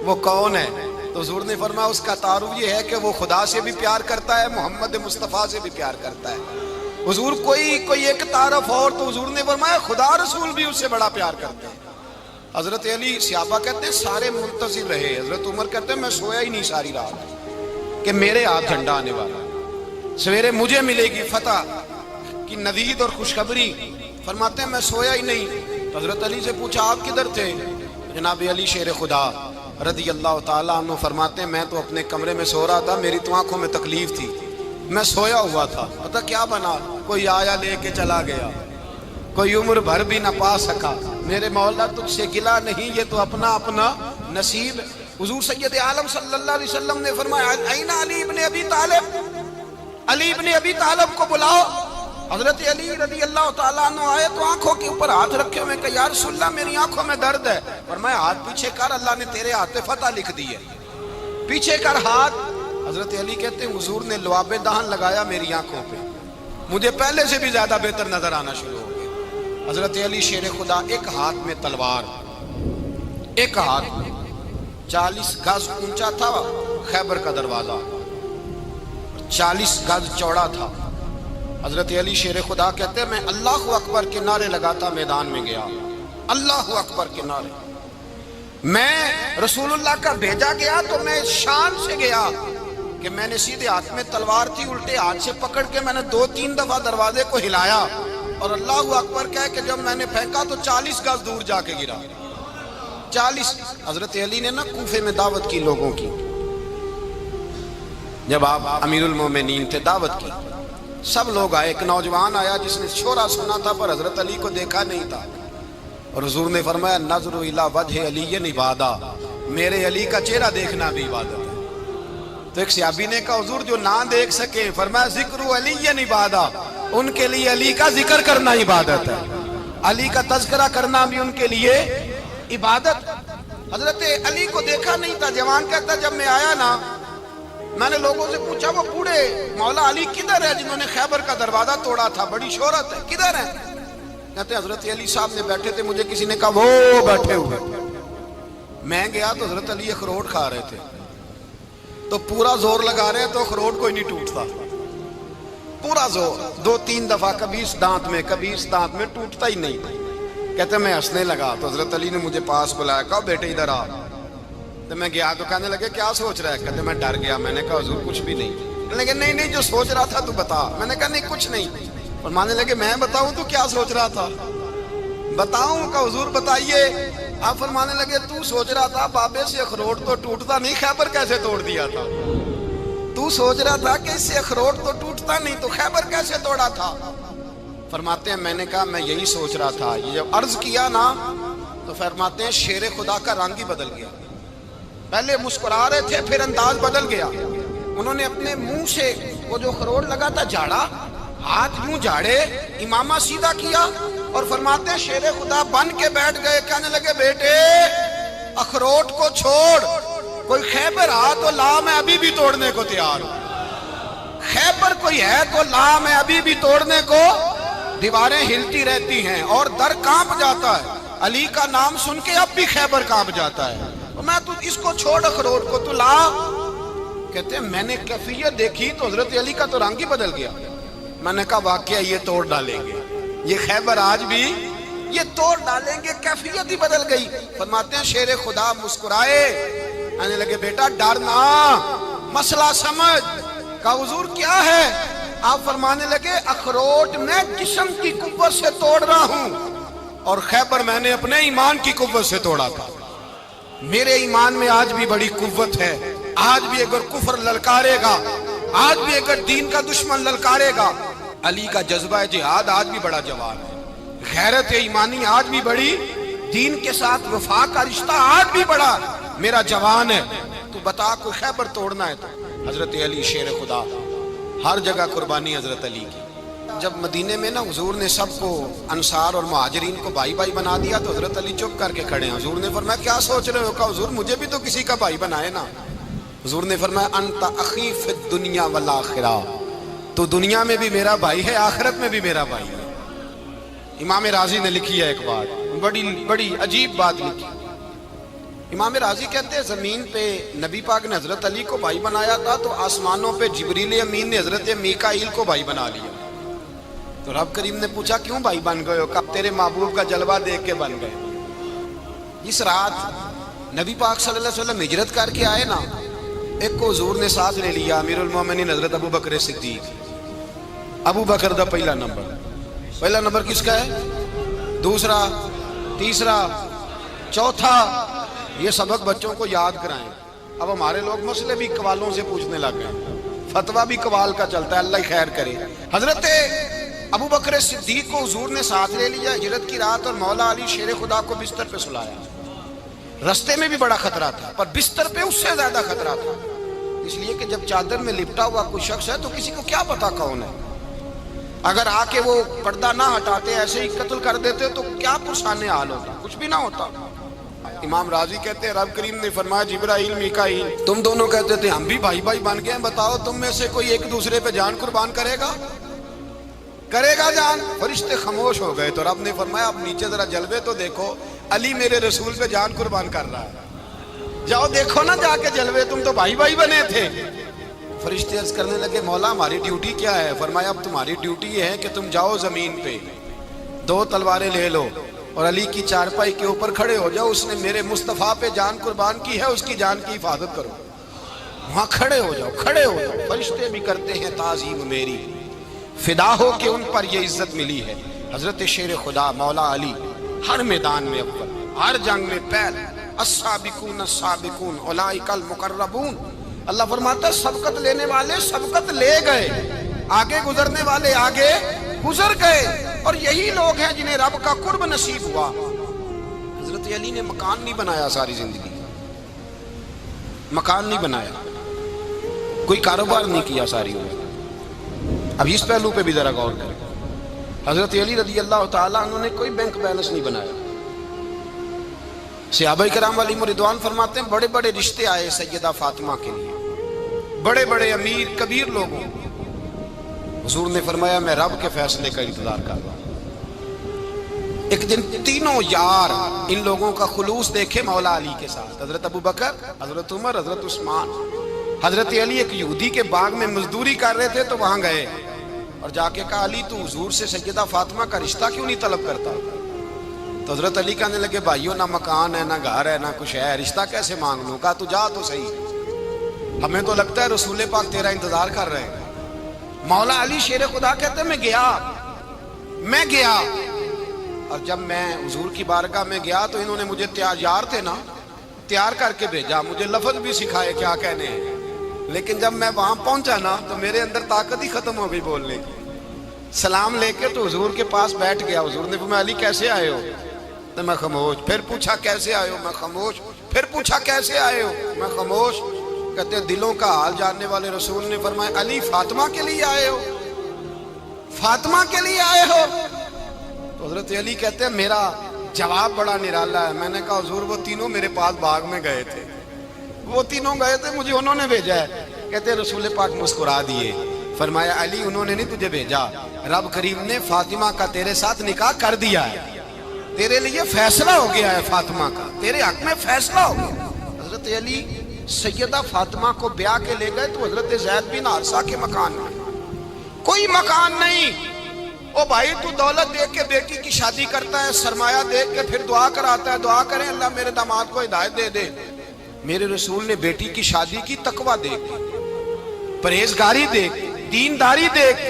وہ کون ہے۔ تو حضور نے فرمایا اس کا تعارف یہ ہے کہ وہ خدا سے بھی پیار کرتا ہے، محمد مصطفیٰ سے بھی پیار کرتا ہے۔ حضور کوئی ایک تعارف اور، تو حضور نے فرمایا خدا رسول بھی اس سے بڑا پیار کرتے ہیں۔ حضرت علی صحابہ کہتے ہیں سارے منتظر رہے، حضرت عمر کہتے ہیں میں سویا ہی نہیں ساری رات کہ میرے ہاتھ جھنڈا آنے والا، سویرے مجھے ملے گی فتح کی نوید اور خوشخبری۔ فرماتے ہیں میں سویا ہی نہیں۔ تو حضرت علی سے پوچھا آپ کدھر تھے؟ جناب علی شیر خدا رضی اللہ تعالیٰ عنہ فرماتے ہیں میں تو اپنے کمرے میں سو رہا تھا، میری تو آنکھوں میں تکلیف تھی، میں سویا ہوا تھا، پتہ کیا بنا، کوئی آیا لے کے چلا گیا، کوئی عمر بھر بھی نہ پا سکا، میرے مولا تجھ سے گلا نہیں، یہ تو اپنا اپنا نصیب۔ حضور سید عالم صلی اللہ علیہ وسلم نے فرمایا این علی ابن ابی طالب، علی ابن ابی طالب کو بلاؤ۔ حضرت علی رضی اللہ تعالیٰ عنہ آئے تو آنکھوں کے اوپر ہاتھ رکھے ہوئے کہ یا رسول اللہ میری آنکھوں میں درد ہے، فرمایا ہاتھ پیچھے کر، اللہ نے تیرے ہاتھ پہ فتح لکھ دی ہے، پیچھے کر ہاتھ۔ حضرت علی کہتے ہیں حضور نے لعاب دہن لگایا میری آنکھوں پہ، مجھے پہلے سے بھی زیادہ بہتر نظر آنا شروع ہو گیا۔ حضرت علی شیر خدا، ایک ہاتھ میں تلوار، ایک ہاتھ 40 گز اونچا تھا خیبر کا دروازہ، 40 گز چوڑا تھا۔ حضرت علی شیر خدا کہتے ہیں میں اللہ اکبر کے نعرے لگاتا میدان میں گیا، اللہ اکبر کے نعرے۔ میں رسول اللہ کا بھیجا گیا تو میں شان سے گیا کہ میں نے سیدھے ہاتھ میں تلوار تھی، الٹے ہاتھ سے پکڑ کے میں نے 2-3 دفعہ دروازے کو ہلایا اور اللہ اکبر کہہ کہ جب میں نے پھینکا تو 40 گز دور جا کے گرا۔ 40۔ حضرت علی نے نا کوفے میں دعوت کی لوگوں کی، جب آپ امیر المومنین تھے، دعوت کی، سب لوگ آئے۔ ایک نوجوان آیا جس نے شورا سنا تھا پر حضرت علی کو دیکھا نہیں تھا، اور حضور نے فرمایا نظر الی وجہ علی عبادہ، میرے علی کا چہرہ دیکھنا بھی عبادت ہے۔ تو ایک صحابی نے کہا حضور جو نہ دیکھ سکے، فرمایا ذکر علی عبادہ، ان کے لیے علی کا ذکر کرنا عبادت ہے، علی کا تذکرہ کرنا بھی ان کے لیے عبادت۔ حضرت علی کو دیکھا نہیں تھا۔ جوان کہتا جب میں آیا نا، میں نے لوگوں سے پوچھا وہ بوڑھے مولا علی کدھر ہے جنہوں نے خیبر کا دروازہ توڑا تھا، بڑی شہرت ہے، کدھر ہے؟ کہتے ہیں حضرت علی صاحب نے بیٹھے تھے، مجھے کسی نے کہا وہ بیٹھے ہوئے۔ میں گیا تو حضرت علی اخروٹ کھا رہے تھے، تو پورا زور لگا رہے تو اخروٹ کوئی نہیں ٹوٹتا، پورا زور 2-3 دفعہ، کبھی اس دانت میں کبھی اس دانت میں، ٹوٹتا ہی نہیں۔ کہتے ہیں میں ہنسنے لگا تو حضرت علی نے مجھے پاس بلایا، کہا بیٹے ادھر آ۔ تو میں گیا تو کہنے لگے کیا سوچ رہا ہے؟ کہتے میں ڈر گیا۔ میں نے کہا حضور کچھ بھی نہیں۔ لیکن نہیں جو سوچ رہا تھا تو بتا۔ میں نے کہا نہیں کچھ نہیں۔ فرمانے لگے میں بتاؤں تو کیا سوچ رہا تھا؟ بتاؤں؟ کہ حضور بتائیے۔ آپ فرمانے لگے تو سوچ رہا تھا بابے سے اخروٹ تو ٹوٹتا نہیں، خیبر کیسے توڑ دیا تھا؟ تو سوچ رہا تھا کہ اس سے اخروٹ تو ٹوٹتا نہیں تو خیبر کیسے توڑا تھا؟ فرماتے ہیں میں نے کہا میں یہی سوچ رہا تھا۔ یہ جب عرض کیا نا تو فرماتے ہیں شیر خدا کا رنگ ہی بدل گیا، پہلے مسکرا رہے تھے پھر انداز بدل گیا۔ انہوں نے اپنے منہ سے وہ جو خروٹ لگا تھا جھاڑا، ہاتھ یوں جھاڑے، امامہ سیدھا کیا اور فرماتے ہیں شیر خدا بن کے بیٹھ گئے۔ کہنے لگے بیٹے اخروٹ کو چھوڑ، کوئی خیبر آ تو لا، میں ابھی بھی توڑنے کو تیار ہوں۔ خیبر کوئی ہے تو لا، میں ابھی بھی توڑنے کو۔ دیواریں ہلتی رہتی ہیں اور در کانپ جاتا ہے، علی کا نام سن کے اب بھی خیبر کانپ جاتا ہے۔ میں تو اس کو چھوڑ اخروٹ کو تو لا۔ کہتے ہیں میں نے کیفیت دیکھی تو حضرت علی کا تو رنگ ہی بدل گیا۔ میں نے کہا واقعہ یہ توڑ ڈالیں گے، یہ خیبر آج بھی یہ توڑ ڈالیں گے، کیفیت ہی بدل گئی۔ فرماتے ہیں شیر خدا مسکرائے، کہنے لگے بیٹا ڈرنا، مسئلہ سمجھ۔ کہا حضور کیا ہے؟ آپ فرمانے لگے اخروٹ میں جسم کی قوت سے توڑ رہا ہوں اور خیبر میں نے اپنے ایمان کی قوت سے توڑا تھا۔ میرے ایمان میں آج بھی بڑی قوت ہے، آج بھی اگر کفر للکارے گا، آج بھی اگر دین کا دشمن للکارے گا، علی کا جذبہ جہاد آج بھی بڑا جوان ہے، غیرت ایمانی آج بھی بڑی، دین کے ساتھ وفا کا رشتہ آج بھی بڑا میرا جوان ہے۔ تو بتا کوئی خیبر توڑنا ہے تو حضرت علی شیر خدا، ہر جگہ قربانی حضرت علی کی۔ جب مدینے میں نا حضور نے سب کو انصار اور مہاجرین کو بھائی بھائی بنا دیا تو حضرت علی چپ کر کے کھڑے ہیں۔ حضور نے فرمایا کیا سوچ رہے ہو؟ کہا حضور مجھے بھی تو کسی کا بھائی بنائے نا۔ حضور نے فرمایا انت اخی فی الدنیا والآخرہ، تو دنیا میں بھی میرا بھائی ہے، آخرت میں بھی میرا بھائی ہے۔ امام راضی نے لکھی ہے ایک بات، بڑی عجیب بات لکھی۔ امام راضی کہتے ہیں زمین پہ نبی پاک نے حضرت علی کو بھائی بنایا تھا تو آسمانوں پہ جبریل امین نے حضرت میکائیل کو بھائی بنا لیا۔ تو رب کریم نے پوچھا کیوں بھائی بن گئے ہو؟ کہا تیرے محبوب کا جلوہ دیکھ کے بن گئے۔ اس رات نبی پاک صلی اللہ علیہ وسلم ہجرت کر کے آئے نا، ایک کو حضور نے ساتھ لے لیا، امیر المومنین حضرت ابو بکر صدیق۔ ابو بکر دا پہلا نمبر کس کا ہے؟ دوسرا، تیسرا، چوتھا، یہ سبق بچوں کو یاد کرائیں۔ اب ہمارے لوگ مسئلے بھی قوالوں سے پوچھنے لگ گئے، فتویٰ بھی قوال کا چلتا ہے، اللہ خیر کرے۔ حضرت ابو بکر صدیق کو حضور نے ساتھ لے لیا ہجرت کی رات، اور مولا علی شیر خدا کو بستر پہ سلایا۔ رستے میں بھی بڑا خطرہ تھا پر بستر پہ اس سے زیادہ خطرہ تھا، اس لیے کہ جب چادر میں لپٹا ہوا کوئی شخص ہے تو کسی کو کیا پتا کون ہے، اگر آ کے وہ پردہ نہ ہٹاتے ایسے ہی قتل کر دیتے تو کیا پرسان حال ہوتا، کچھ بھی نہ ہوتا۔ امام راضی کہتے ہیں رب کریم نے فرمایا جبرائیل میکائیل تم دونوں کہتے تھے ہم بھی بھائی بھائی بن گئے ہیں، بتاؤ تم میں سے کوئی ایک دوسرے پہ جان قربان کرے گا؟ کرے گا جان؟ فرشتے خاموش ہو گئے تو رب نے فرمایا اب نیچے ذرا جلوے تو دیکھو، علی میرے رسول پہ جان قربان کر رہا ہے، جاؤ دیکھو نا جا کے جلوے، تم تو بھائی بھائی بنے تھے۔ فرشتے عرض کرنے لگے مولا ہماری ڈیوٹی کیا ہے؟ فرمایا اب تمہاری ڈیوٹی یہ ہے کہ تم جاؤ زمین پہ، 2 تلواریں لے لو اور علی کی چارپائی کے اوپر کھڑے ہو جاؤ، اس نے میرے مصطفیٰ پہ جان قربان کی ہے، اس کی جان کی حفاظت کرو۔ وہاں کھڑے ہو جاؤ، کھڑے ہو جاؤ۔ فرشتے بھی کرتے ہیں تعظیم میری، فدا ہو کہ ان پر یہ عزت ملی ہے۔ حضرت شیر خدا مولا علی ہر میدان میں اول، ہر جنگ میں پہل، السابقون السابقون اولئک المقربون۔ اللہ فرماتا ہے سبقت لینے والے سبقت لے گئے، آگے گزرنے والے آگے گزر گئے، اور یہی لوگ ہیں جنہیں رب کا قرب نصیب ہوا۔ حضرت علی نے مکان نہیں بنایا ساری زندگی، مکان نہیں بنایا، کوئی کاروبار نہیں کیا ساری عمر۔ اب اس پہلو پہ بھی ذرا غور کریں، حضرت علی رضی اللہ تعالیٰ عنہ نے کوئی بینک بیلنس نہیں بنایا۔ صحابہ کرام علیہم رضوان فرماتے ہیں بڑے بڑے رشتے آئے سیدہ فاطمہ کے لیے، بڑے بڑے امیر کبیر لوگوں، حضور نے فرمایا میں رب کے فیصلے کا انتظار کر رہا ہوں۔ ایک دن تینوں یار ان لوگوں کا خلوص دیکھے مولا علی کے ساتھ، حضرت ابوبکر، حضرت عمر، حضرت عثمان۔ حضرت علی ایک یہودی کے باغ میں مزدوری کر رہے تھے تو وہاں گئے اور جا کے کہا علی تو حضور سے سیدہ فاطمہ کا رشتہ کیوں نہیں طلب کرتا؟ تو حضرت علی کہنے لگے بھائیو نہ مکان ہے، نہ گھر ہے، نہ کچھ ہے، رشتہ کیسے مانگ لوں؟ کہا تو جا تو صحیح، ہمیں تو لگتا ہے رسول پاک تیرا انتظار کر رہے ہیں۔ مولا علی شیر خدا کہتے ہیں میں گیا اور جب میں حضور کی بارگاہ میں گیا تو انہوں نے مجھے یار تھے نا، تیار کر کے بھیجا، مجھے لفظ بھی سکھائے کیا کہنے ہیں، لیکن جب میں وہاں پہنچا نا تو میرے اندر طاقت ہی ختم ہو گئی بولنے کی۔ سلام لے کے تو حضور کے پاس بیٹھ گیا، حضور نے فرمایا علی کیسے آئے ہو؟ تو میں خاموش، پھر پوچھا کیسے آئے ہو؟ میں خاموش، پھر پوچھا کیسے آئے ہو؟ میں خاموش۔ کہتے ہیں دلوں کا حال جاننے والے رسول نے فرمایا علی فاطمہ کے لیے آئے ہو؟ فاطمہ کے لیے آئے ہو؟ تو حضرت علی کہتے ہیں میرا جواب بڑا نرالا ہے۔ میں نے کہا حضور وہ تینوں میرے پاس باغ میں گئے تھے، وہ تینوں گئے تھے، مجھے انہوں نے بھیجا ہے۔ کہتے ہیں رسول پاک مسکرا دیے، فرمایا علی انہوں نے نہیں تجھے بھیجا، رب کریم نے فاطمہ کا تیرے ساتھ نکاح کر دیا ہے، تیرے لیے فیصلہ ہو گیا ہے، فاطمہ کا تیرے حق میں فیصلہ ہو گیا۔ حضرت علی سیدہ فاطمہ کو بیاہ کے لے گئے تو حضرت زید بن حارثہ کے مکان میں کوئی مکان نہیں۔ او بھائی تو دولت دیکھ کے بیٹی کی شادی کرتا ہے، سرمایہ دیکھ کے پھر دعا کراتا ہے، دعا کریں اللہ میرے داماد کو ہدایت دے دے۔ میرے رسول نے بیٹی کی شادی کی تقوی دیکھ، پرہیزگاری دیکھ، دینداری دیکھ،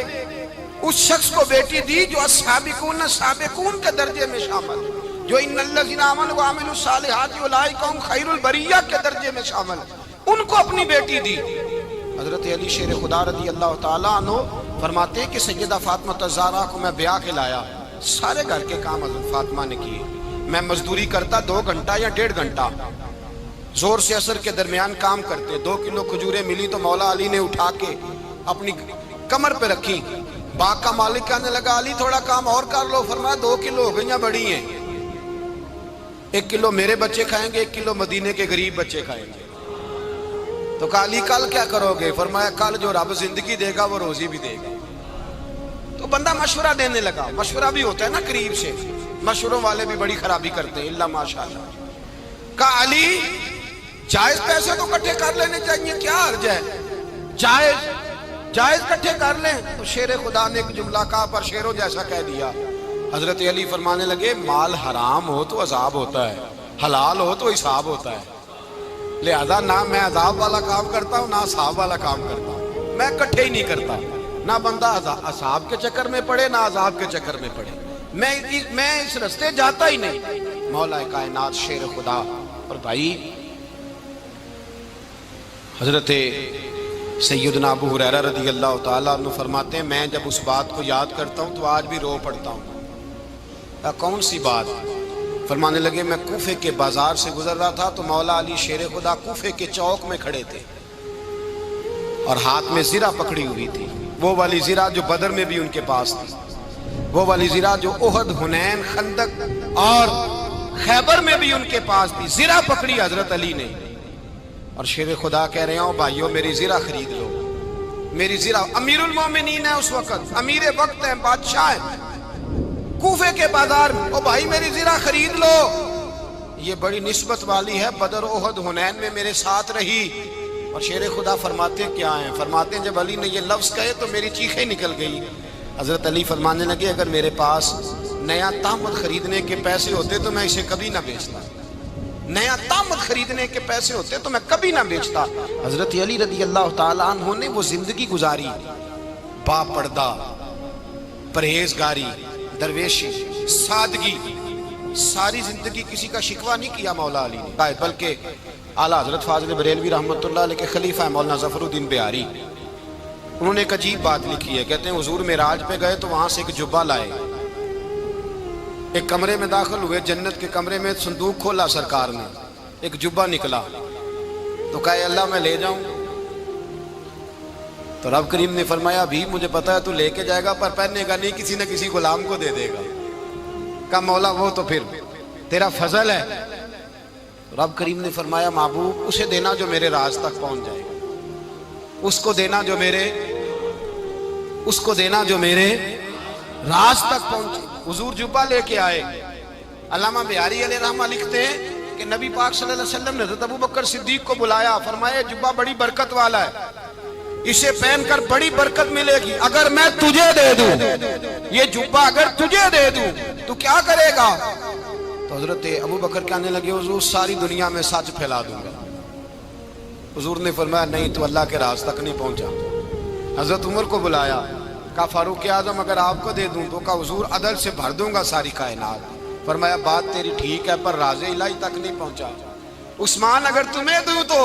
اس شخص کو بیٹی دی جو السابقون السابقون کے درجے میں شامل، جو ان الذین آمنوا وعملوا الصالحات اولئک هم خیر البریہ کے درجے میں شامل، ان کو اپنی بیٹی دی۔ حضرت علی شیر خدا رضی اللہ تعالیٰ عنہ فرماتے ہیں کہ سیدہ فاطمہ الزہرا کو میں بیاہ کے لایا، سارے گھر کے کام حضرت فاطمہ نے کیے، میں مزدوری کرتا 2 گھنٹہ یا 1.5 گھنٹہ، زور سے عصر کے درمیان کام کرتے، 2 کلو کھجوریں ملی تو مولا علی نے اٹھا کے اپنی کمر پہ رکھی۔ باغ کا مالک کہنے لگا علی تھوڑا کام اور کر لو، فرمایا 2 کلو ہو گئیاں بڑی ہیں، 1 کلو میرے بچے کھائیں گے، 1 کلو مدینے کے غریب بچے کھائیں گے۔ تو کہا علی کل کیا کرو گے؟ فرمایا کل جو رب زندگی دے گا وہ روزی بھی دے گا۔ تو بندہ مشورہ دینے لگا، مشورہ بھی ہوتا ہے نا قریب سے، مشوروں والے بھی بڑی خرابی کرتے ہیں، اللہ ماشاءاللہ۔ کہا علی جائز پیسے تو کٹھے کر لینے چاہیے، کیا حرج ہے، جائز کٹھے کر لیں۔ تو شیر خدا نے ایک جملہ کہا پر شیروں جیسا کہہ دیا۔ حضرت علی فرمانے لگے مال حرام ہو تو عذاب ہوتا ہے، حلال ہو تو حساب ہوتا ہے، لہذا نہ میں عذاب والا کام کرتا ہوں نہ حساب والا کام کرتا ہوں، میں کٹھے ہی نہیں کرتا، نہ بندہ عذاب کے چکر میں پڑے نہ عذاب کے چکر میں پڑے، میں اس رستے جاتا ہی نہیں۔ مولا کائنات شیر خدا۔ اور بھائی حضرت سیدنا ابو ہریرہ رضی اللہ تعالیٰ عنہ فرماتے ہیں میں جب اس بات کو یاد کرتا ہوں تو آج بھی رو پڑتا ہوں۔ کون سی بات؟ فرمانے لگے میں کوفے کے بازار سے گزر رہا تھا تو مولا علی شیر خدا کوفے کے چوک میں کھڑے تھے اور ہاتھ میں زرہ پکڑی ہوئی تھی، وہ والی زرہ جو بدر میں بھی ان کے پاس تھی، وہ والی زرہ جو احد، حنین، خندق اور خیبر میں بھی ان کے پاس تھی، زرہ پکڑی حضرت علی نے اور شیر خدا کہہ رہے ہوں بھائیو میری زرہ خرید لو۔ میری زرا امیر المومنین ہے اس وقت، امیر وقت ہے، بادشاہ ہے کوفے کے بازار میں، او بھائی میری زرا خرید لو، یہ بڑی نسبت والی ہے، بدر احد حنین میں میرے ساتھ رہی۔ اور شیر خدا فرماتے کیا ہیں؟ فرماتے ہیں جب علی نے یہ لفظ کہے تو میری چیخیں نکل گئی۔ حضرت علی فرمانے لگے اگر میرے پاس نیا طامت خریدنے کے پیسے ہوتے تو میں اسے کبھی نہ بیچتا، نیا طامت خریدنے کے پیسے ہوتے تو میں کبھی نہ بیچتا۔ حضرت علی رضی اللہ تعالیٰ عنہ نے وہ زندگی گزاری، با پردہ، پرہیزگاری، درویشی، سادگی، ساری زندگی کسی کا شکوہ نہیں کیا مولا علی نے، بلکہ اعلیٰ حضرت فاضل بریلوی رحمۃ اللہ علیہ کے خلیفہ مولانا ظفر الدین بہاری، انہوں نے ایک عجیب بات لکھی ہے، کہتے ہیں حضور معراج پہ گئے تو وہاں سے ایک جبہ لائے، ایک کمرے میں داخل ہوئے، جنت کے کمرے میں صندوق کھولا سرکار نے، ایک جبہ نکلا تو کہا اللہ میں لے جاؤں؟ تو رب کریم نے فرمایا بھی مجھے پتا ہے تو لے کے جائے گا پر پہننے گا نہیں، کسی نہ کسی غلام کو دے دے گا۔ کہا مولا وہ تو پھر تیرا فضل ہے۔ رب کریم نے فرمایا محبوب اسے دینا جو میرے راز تک پہنچ جائے، اس کو دینا جو میرے راز تک پہنچے۔ حضور جبہ لے کے آئے۔ علامہ بہاری علیہ رحمہ لکھتے ہیں کہ نبی پاک صلی اللہ علیہ وسلم نے حضرت ابوبکر صدیق کو بلایا، فرمایا جبہ بڑی برکت والا ہے، اسے پہن کر بڑی برکت ملے گی، اگر میں تجھے دے دوں یہ جبہ، اگر تجھے دے دوں تو کیا کرے گا؟ تو حضرت ابوبکر کہنے لگے حضور ساری دنیا میں سچ پھیلا دوں گا۔ حضور نے فرمایا نہیں تو اللہ کے راز تک نہیں پہنچا۔ حضرت عمر کو بلایا، کہا فاروق اعظم اگر آپ کو دے دوں تو کہا حضور عدل سے بھر دوں گا ساری کائنات۔ فرمایا بات تیری ٹھیک ہے پر راز الہی تک نہیں پہنچا۔ عثمان اگر تمہیں دوں تو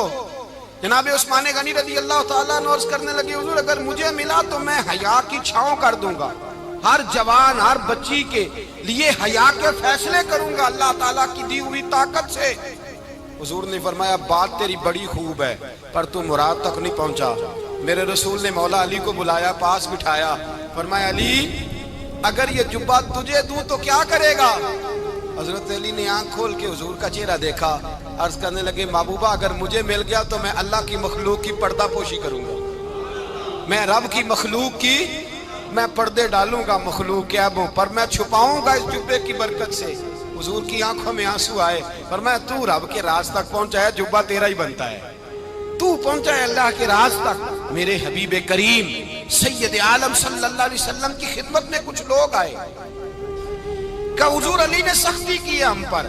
جناب عثمان غنی رضی اللہ تعالیٰ عنہ عرض کرنے لگے حضور اگر مجھے ملا تو میں حیا کی چھاؤں کر دوں گا، ہر جوان ہر بچی کے لیے حیا کے فیصلے کروں گا اللہ تعالیٰ کی دی ہوئی طاقت سے۔ حضور نے فرمایا بات تیری بڑی خوب ہے پر تو مراد تک نہیں پہنچا۔ میرے رسول نے مولا علی کو بلایا، پاس بٹھایا، فرمایا علی اگر یہ جبہ تجھے دوں تو کیا کرے گا؟ حضرت علی نے آنکھ کھول کے حضور کا چہرہ دیکھا، عرض کرنے لگے محبوبہ اگر مجھے مل گیا تو میں اللہ کی مخلوق کی پردہ پوشی کروں گا، میں رب کی مخلوق کی میں پردے ڈالوں گا مخلوق کے عیبوں پر، میں چھپاؤں گا اس جبے کی برکت سے۔ حضور کی آنکھوں میں آنسو آئے، فرمایا تو رب کے راز تک پہنچا ہے، جبہ تیرا ہی بنتا ہے، تو پہنچا ہے اللہ کے راز تک۔ میرے حبیب کریم سید عالم صلی اللہ علیہ وسلم کی خدمت میں کچھ لوگ آئے کہ حضور علی نے سختی کی ہے ہم پر،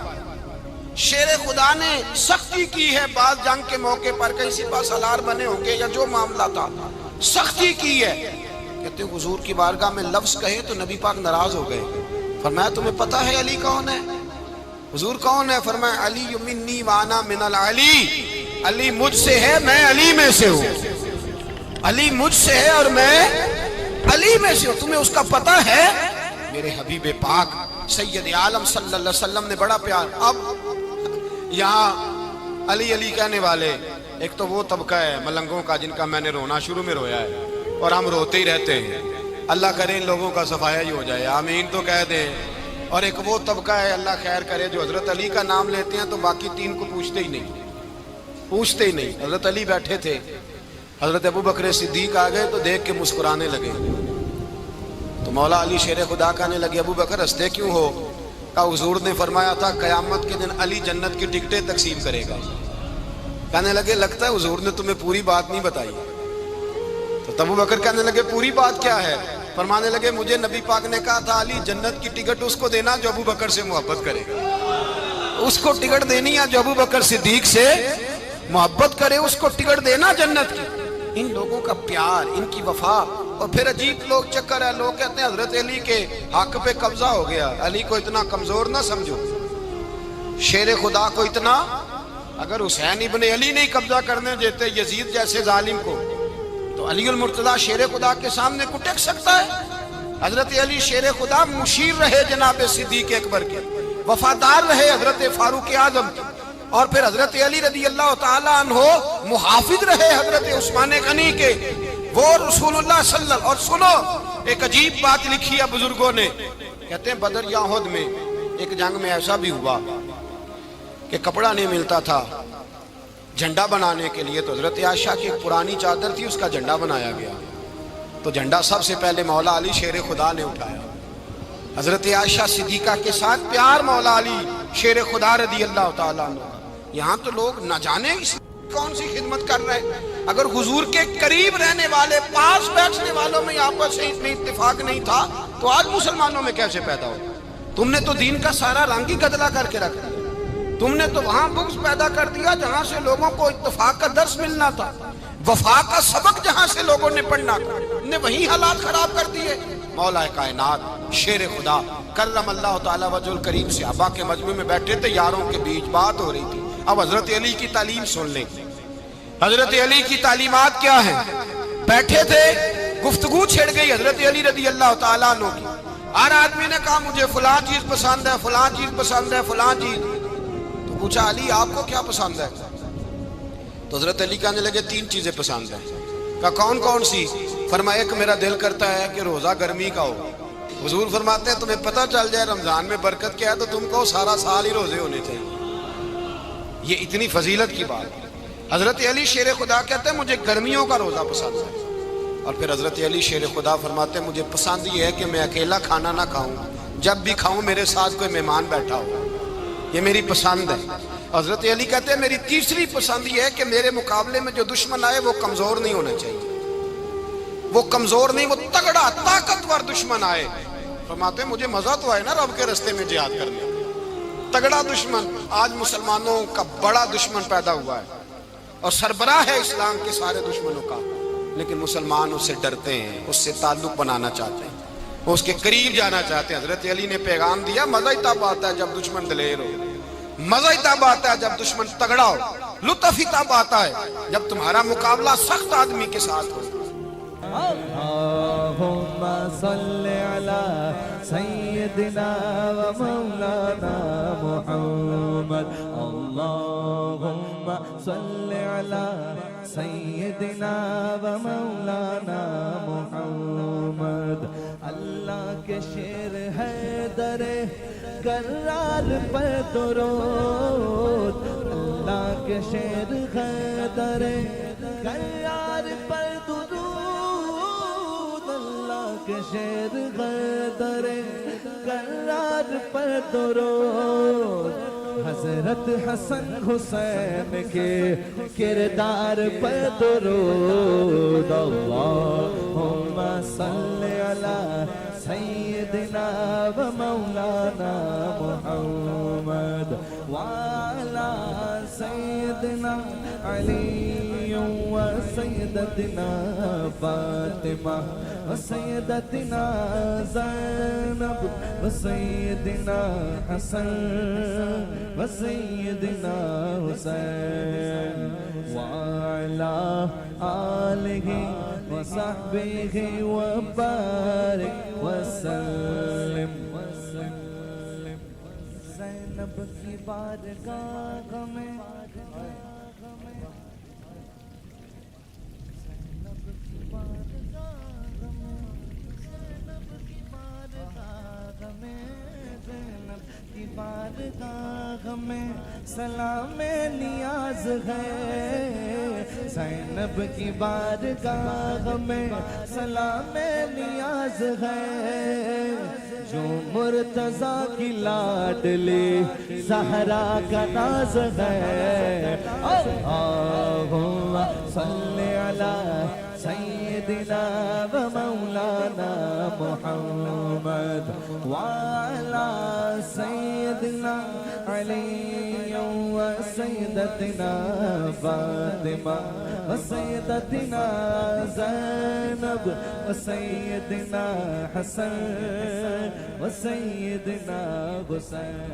شیر خدا نے سختی کی ہے، بعض جنگ کے موقع پر کہیں سپاہ سالار بنے ہوں گے یا جو معاملہ تھا سختی کی ہے۔ کہتے ہیں حضور کی بارگاہ میں لفظ کہے تو نبی پاک ناراض ہو گئے۔ فرمایا تمہیں پتہ ہے علی کون ہے؟ حضور کون ہے؟ فرمایا علی منی وانا من العلی، علی مجھ سے ہے میں علی میں سے ہوں، علی مجھ سے ہے اور میں علی میں سے ہوں، تمہیں اس کا پتہ ہے؟ میرے حبیب پاک سید عالم صلی اللہ علیہ وسلم نے بڑا پیار۔ اب یہاں علی علی کہنے والے ایک تو وہ طبقہ ہے ملنگوں کا جن کا میں نے رونا شروع میں رویا ہے اور ہم روتے ہی رہتے ہیں، اللہ کرے ان لوگوں کا صفایا ہی ہو جائے، آمین تو کہہ دیں۔ اور ایک وہ طبقہ ہے اللہ خیر کرے جو حضرت علی کا نام لیتے ہیں تو باقی تین کو پوچھتے ہی نہیں۔ حضرت علی بیٹھے تھے، حضرت ابوبکر صدیق آ گئے تو دیکھ کے مسکرانے لگے، تو مولا علی شیر خدا کہنے لگے ابوبکر ہنستے کیوں ہو؟ کہا حضور نے فرمایا تھا قیامت کے دن علی جنت کی ٹکٹیں تقسیم کرے گا۔ کہنے لگے لگتا ہے حضور نے تمہیں پوری بات نہیں بتائی۔ تو ابوبکر کہنے لگے پوری بات کیا ہے؟ فرمانے لگے مجھے نبی پاک نے کہا تھا علی جنت کی ٹکٹ اس کو دینا جو ابوبکر سے محبت کرے گا، اس کو ٹکٹ دینی ہے جو ابوبکر صدیق سے محبت کرے، اس کو ٹکٹ دینا جنت کی۔ ان لوگوں کا پیار، ان کی وفا۔ اور پھر عجیب لوگ چکر ہے، لوگ کہتے ہیں حضرت علی کے حق پہ قبضہ ہو گیا، علی کو اتنا کمزور نہ سمجھو، شیر خدا کو اتنا، اگر حسین ابن علی نہیں قبضہ کرنے دیتے یزید جیسے ظالم کو تو علی المرتضیٰ شیر خدا کے سامنے کو ٹک سکتا ہے؟ حضرت علی شیر خدا مشیر رہے جناب صدیق اکبر کے، وفادار رہے حضرت فاروق اعظم کے، اور پھر حضرت علی رضی اللہ تعالیٰ عنہ محافظ رہے حضرت عثمان غنی کے، وہ رسول اللہ صلی اللہ علیہ وسلم۔ اور سنو ایک عجیب بات لکھی ہے بزرگوں نے، کہتے ہیں بدر یا احد میں ایک جنگ میں ایسا بھی ہوا کہ کپڑا نہیں ملتا تھا، جھنڈا بنانے کے لیے تو حضرت عائشہ کی ایک پرانی چادر تھی، اس کا جھنڈا بنایا گیا۔ تو جھنڈا سب سے پہلے مولا علی شیر خدا نے اٹھایا۔ حضرت عائشہ صدیقہ کے ساتھ پیار مولا علی شیر خدا رضی اللہ تعالیٰ عنہ۔ یہاں تو لوگ نہ جانے اس کون سی خدمت کر رہے ہیں۔ اگر حضور کے قریب رہنے والے، پاس بیٹھنے والوں میں آپس سے اتنے اتفاق نہیں تھا تو آج مسلمانوں میں کیسے پیدا ہو؟ تم نے تو دین کا سارا رنگ ہی گدلا کر کے رکھ دیا۔ تم نے تو وہاں بغض پیدا کر دیا جہاں سے لوگوں کو اتفاق کا درس ملنا تھا، وفا کا سبق جہاں سے لوگوں نے پڑھنا تھا، نے وہی حالات خراب کر دیے۔ مولا کائنات شیر خدا کرم اللہ تعالیٰ وجہ الکریم صحابہ کے مجمع میں بیٹھے تھے، یاروں کے بیچ بات ہو رہی تھی۔ اب حضرت علی کی تعلیم سن لیں۔ حضرت علی کی تعلیمات کیا ہیں؟ بیٹھے تھے، گفتگو چھڑ گئی حضرت علی رضی اللہ تعالیٰ عنہ کی۔ ہر آدمی نے کہا مجھے فلاں چیز پسند ہے، فلاں چیز پسند ہے، فلاں چیز۔ تو پوچھا علی آپ کو کیا پسند ہے؟ تو حضرت علی کہنے لگے 3 چیزیں پسند ہیں۔ کہا کون کون سی؟ فرمایا ایک میرا دل کرتا ہے کہ روزہ گرمی کا ہو۔ حضور فرماتے ہیں تمہیں پتہ چل جائے رمضان میں برکت کیا ہے تو تم کو سارا سال ہی روزے ہونے چاہیے۔ یہ اتنی فضیلت کی بات ہے۔ حضرت علی شیر خدا کہتے ہیں مجھے گرمیوں کا روزہ پسند ہے۔ اور پھر حضرت علی شیر خدا فرماتے ہیں مجھے پسند یہ ہے کہ میں اکیلا کھانا نہ کھاؤں، جب بھی کھاؤں میرے ساتھ کوئی مہمان بیٹھا ہو، یہ میری پسند ہے۔ حضرت علی کہتے ہیں میری تیسری پسند یہ ہے کہ میرے مقابلے میں جو دشمن آئے وہ کمزور نہیں ہونا چاہیے، وہ کمزور نہیں، وہ تگڑا طاقتور دشمن آئے۔ فرماتے ہیں مجھے مزہ تو آئے نا رب کے رستے میں جہاد کرنے، تگڑا دشمن۔ آج مسلمانوں کا بڑا دشمن پیدا ہوا ہے اور سربراہ ہے اسلام کے سارے دشمنوں کا، لیکن مسلمان اس سے ڈرتے ہیں، اس سے تعلق بنانا چاہتے ہیں، وہ اس کے قریب جانا چاہتے ہیں۔ حضرت علی نے پیغام دیا مزہ ہی تب آتا ہے جب دشمن دلیر ہو، مزہ ہی تب آتا ہے جب دشمن تگڑا ہو، لطف ہی تب آتا ہے جب تمہارا مقابلہ سخت آدمی کے ساتھ ہو۔ اللہم صل علی سیدنا و مولانا محمد، اللہم صل علی سیدنا و مولانا محمد۔ اللہ کے شیر حیدر کرار پر درود، اللہ کے شیر حیدر کرار پر درود، اللہ کے شیر حیدر کرار پر درود، حضرت حسن حسین کے کردار پر درود، اللہم صل علی سیدنا و مولانا محمد وعلی سیدنا علی و سیدتنا فاطمہ و سیدتنا زینب و سیدنا حسن و سیدنا حسین وعلی آلہ وصحبہ وبارک وسلم۔ زینب کی بارگاہ میں، زینب کی بارگاہ میں، زینب کی بارگاہ میں، زینب کی بارگاہ میں سلام نیاز ہے، زینب کی بارگاہ میں سلام نیاز ہے، جو مرتضیٰ کی لاڈلی زہرا کا ناز ہے۔ اللہم صل علی سیدنا و مولانا محمد وعلی سیدنا علی و سیدتنا فاطمہ و سیدتنا زینب و سیدنا حسن و سیدنا حسین۔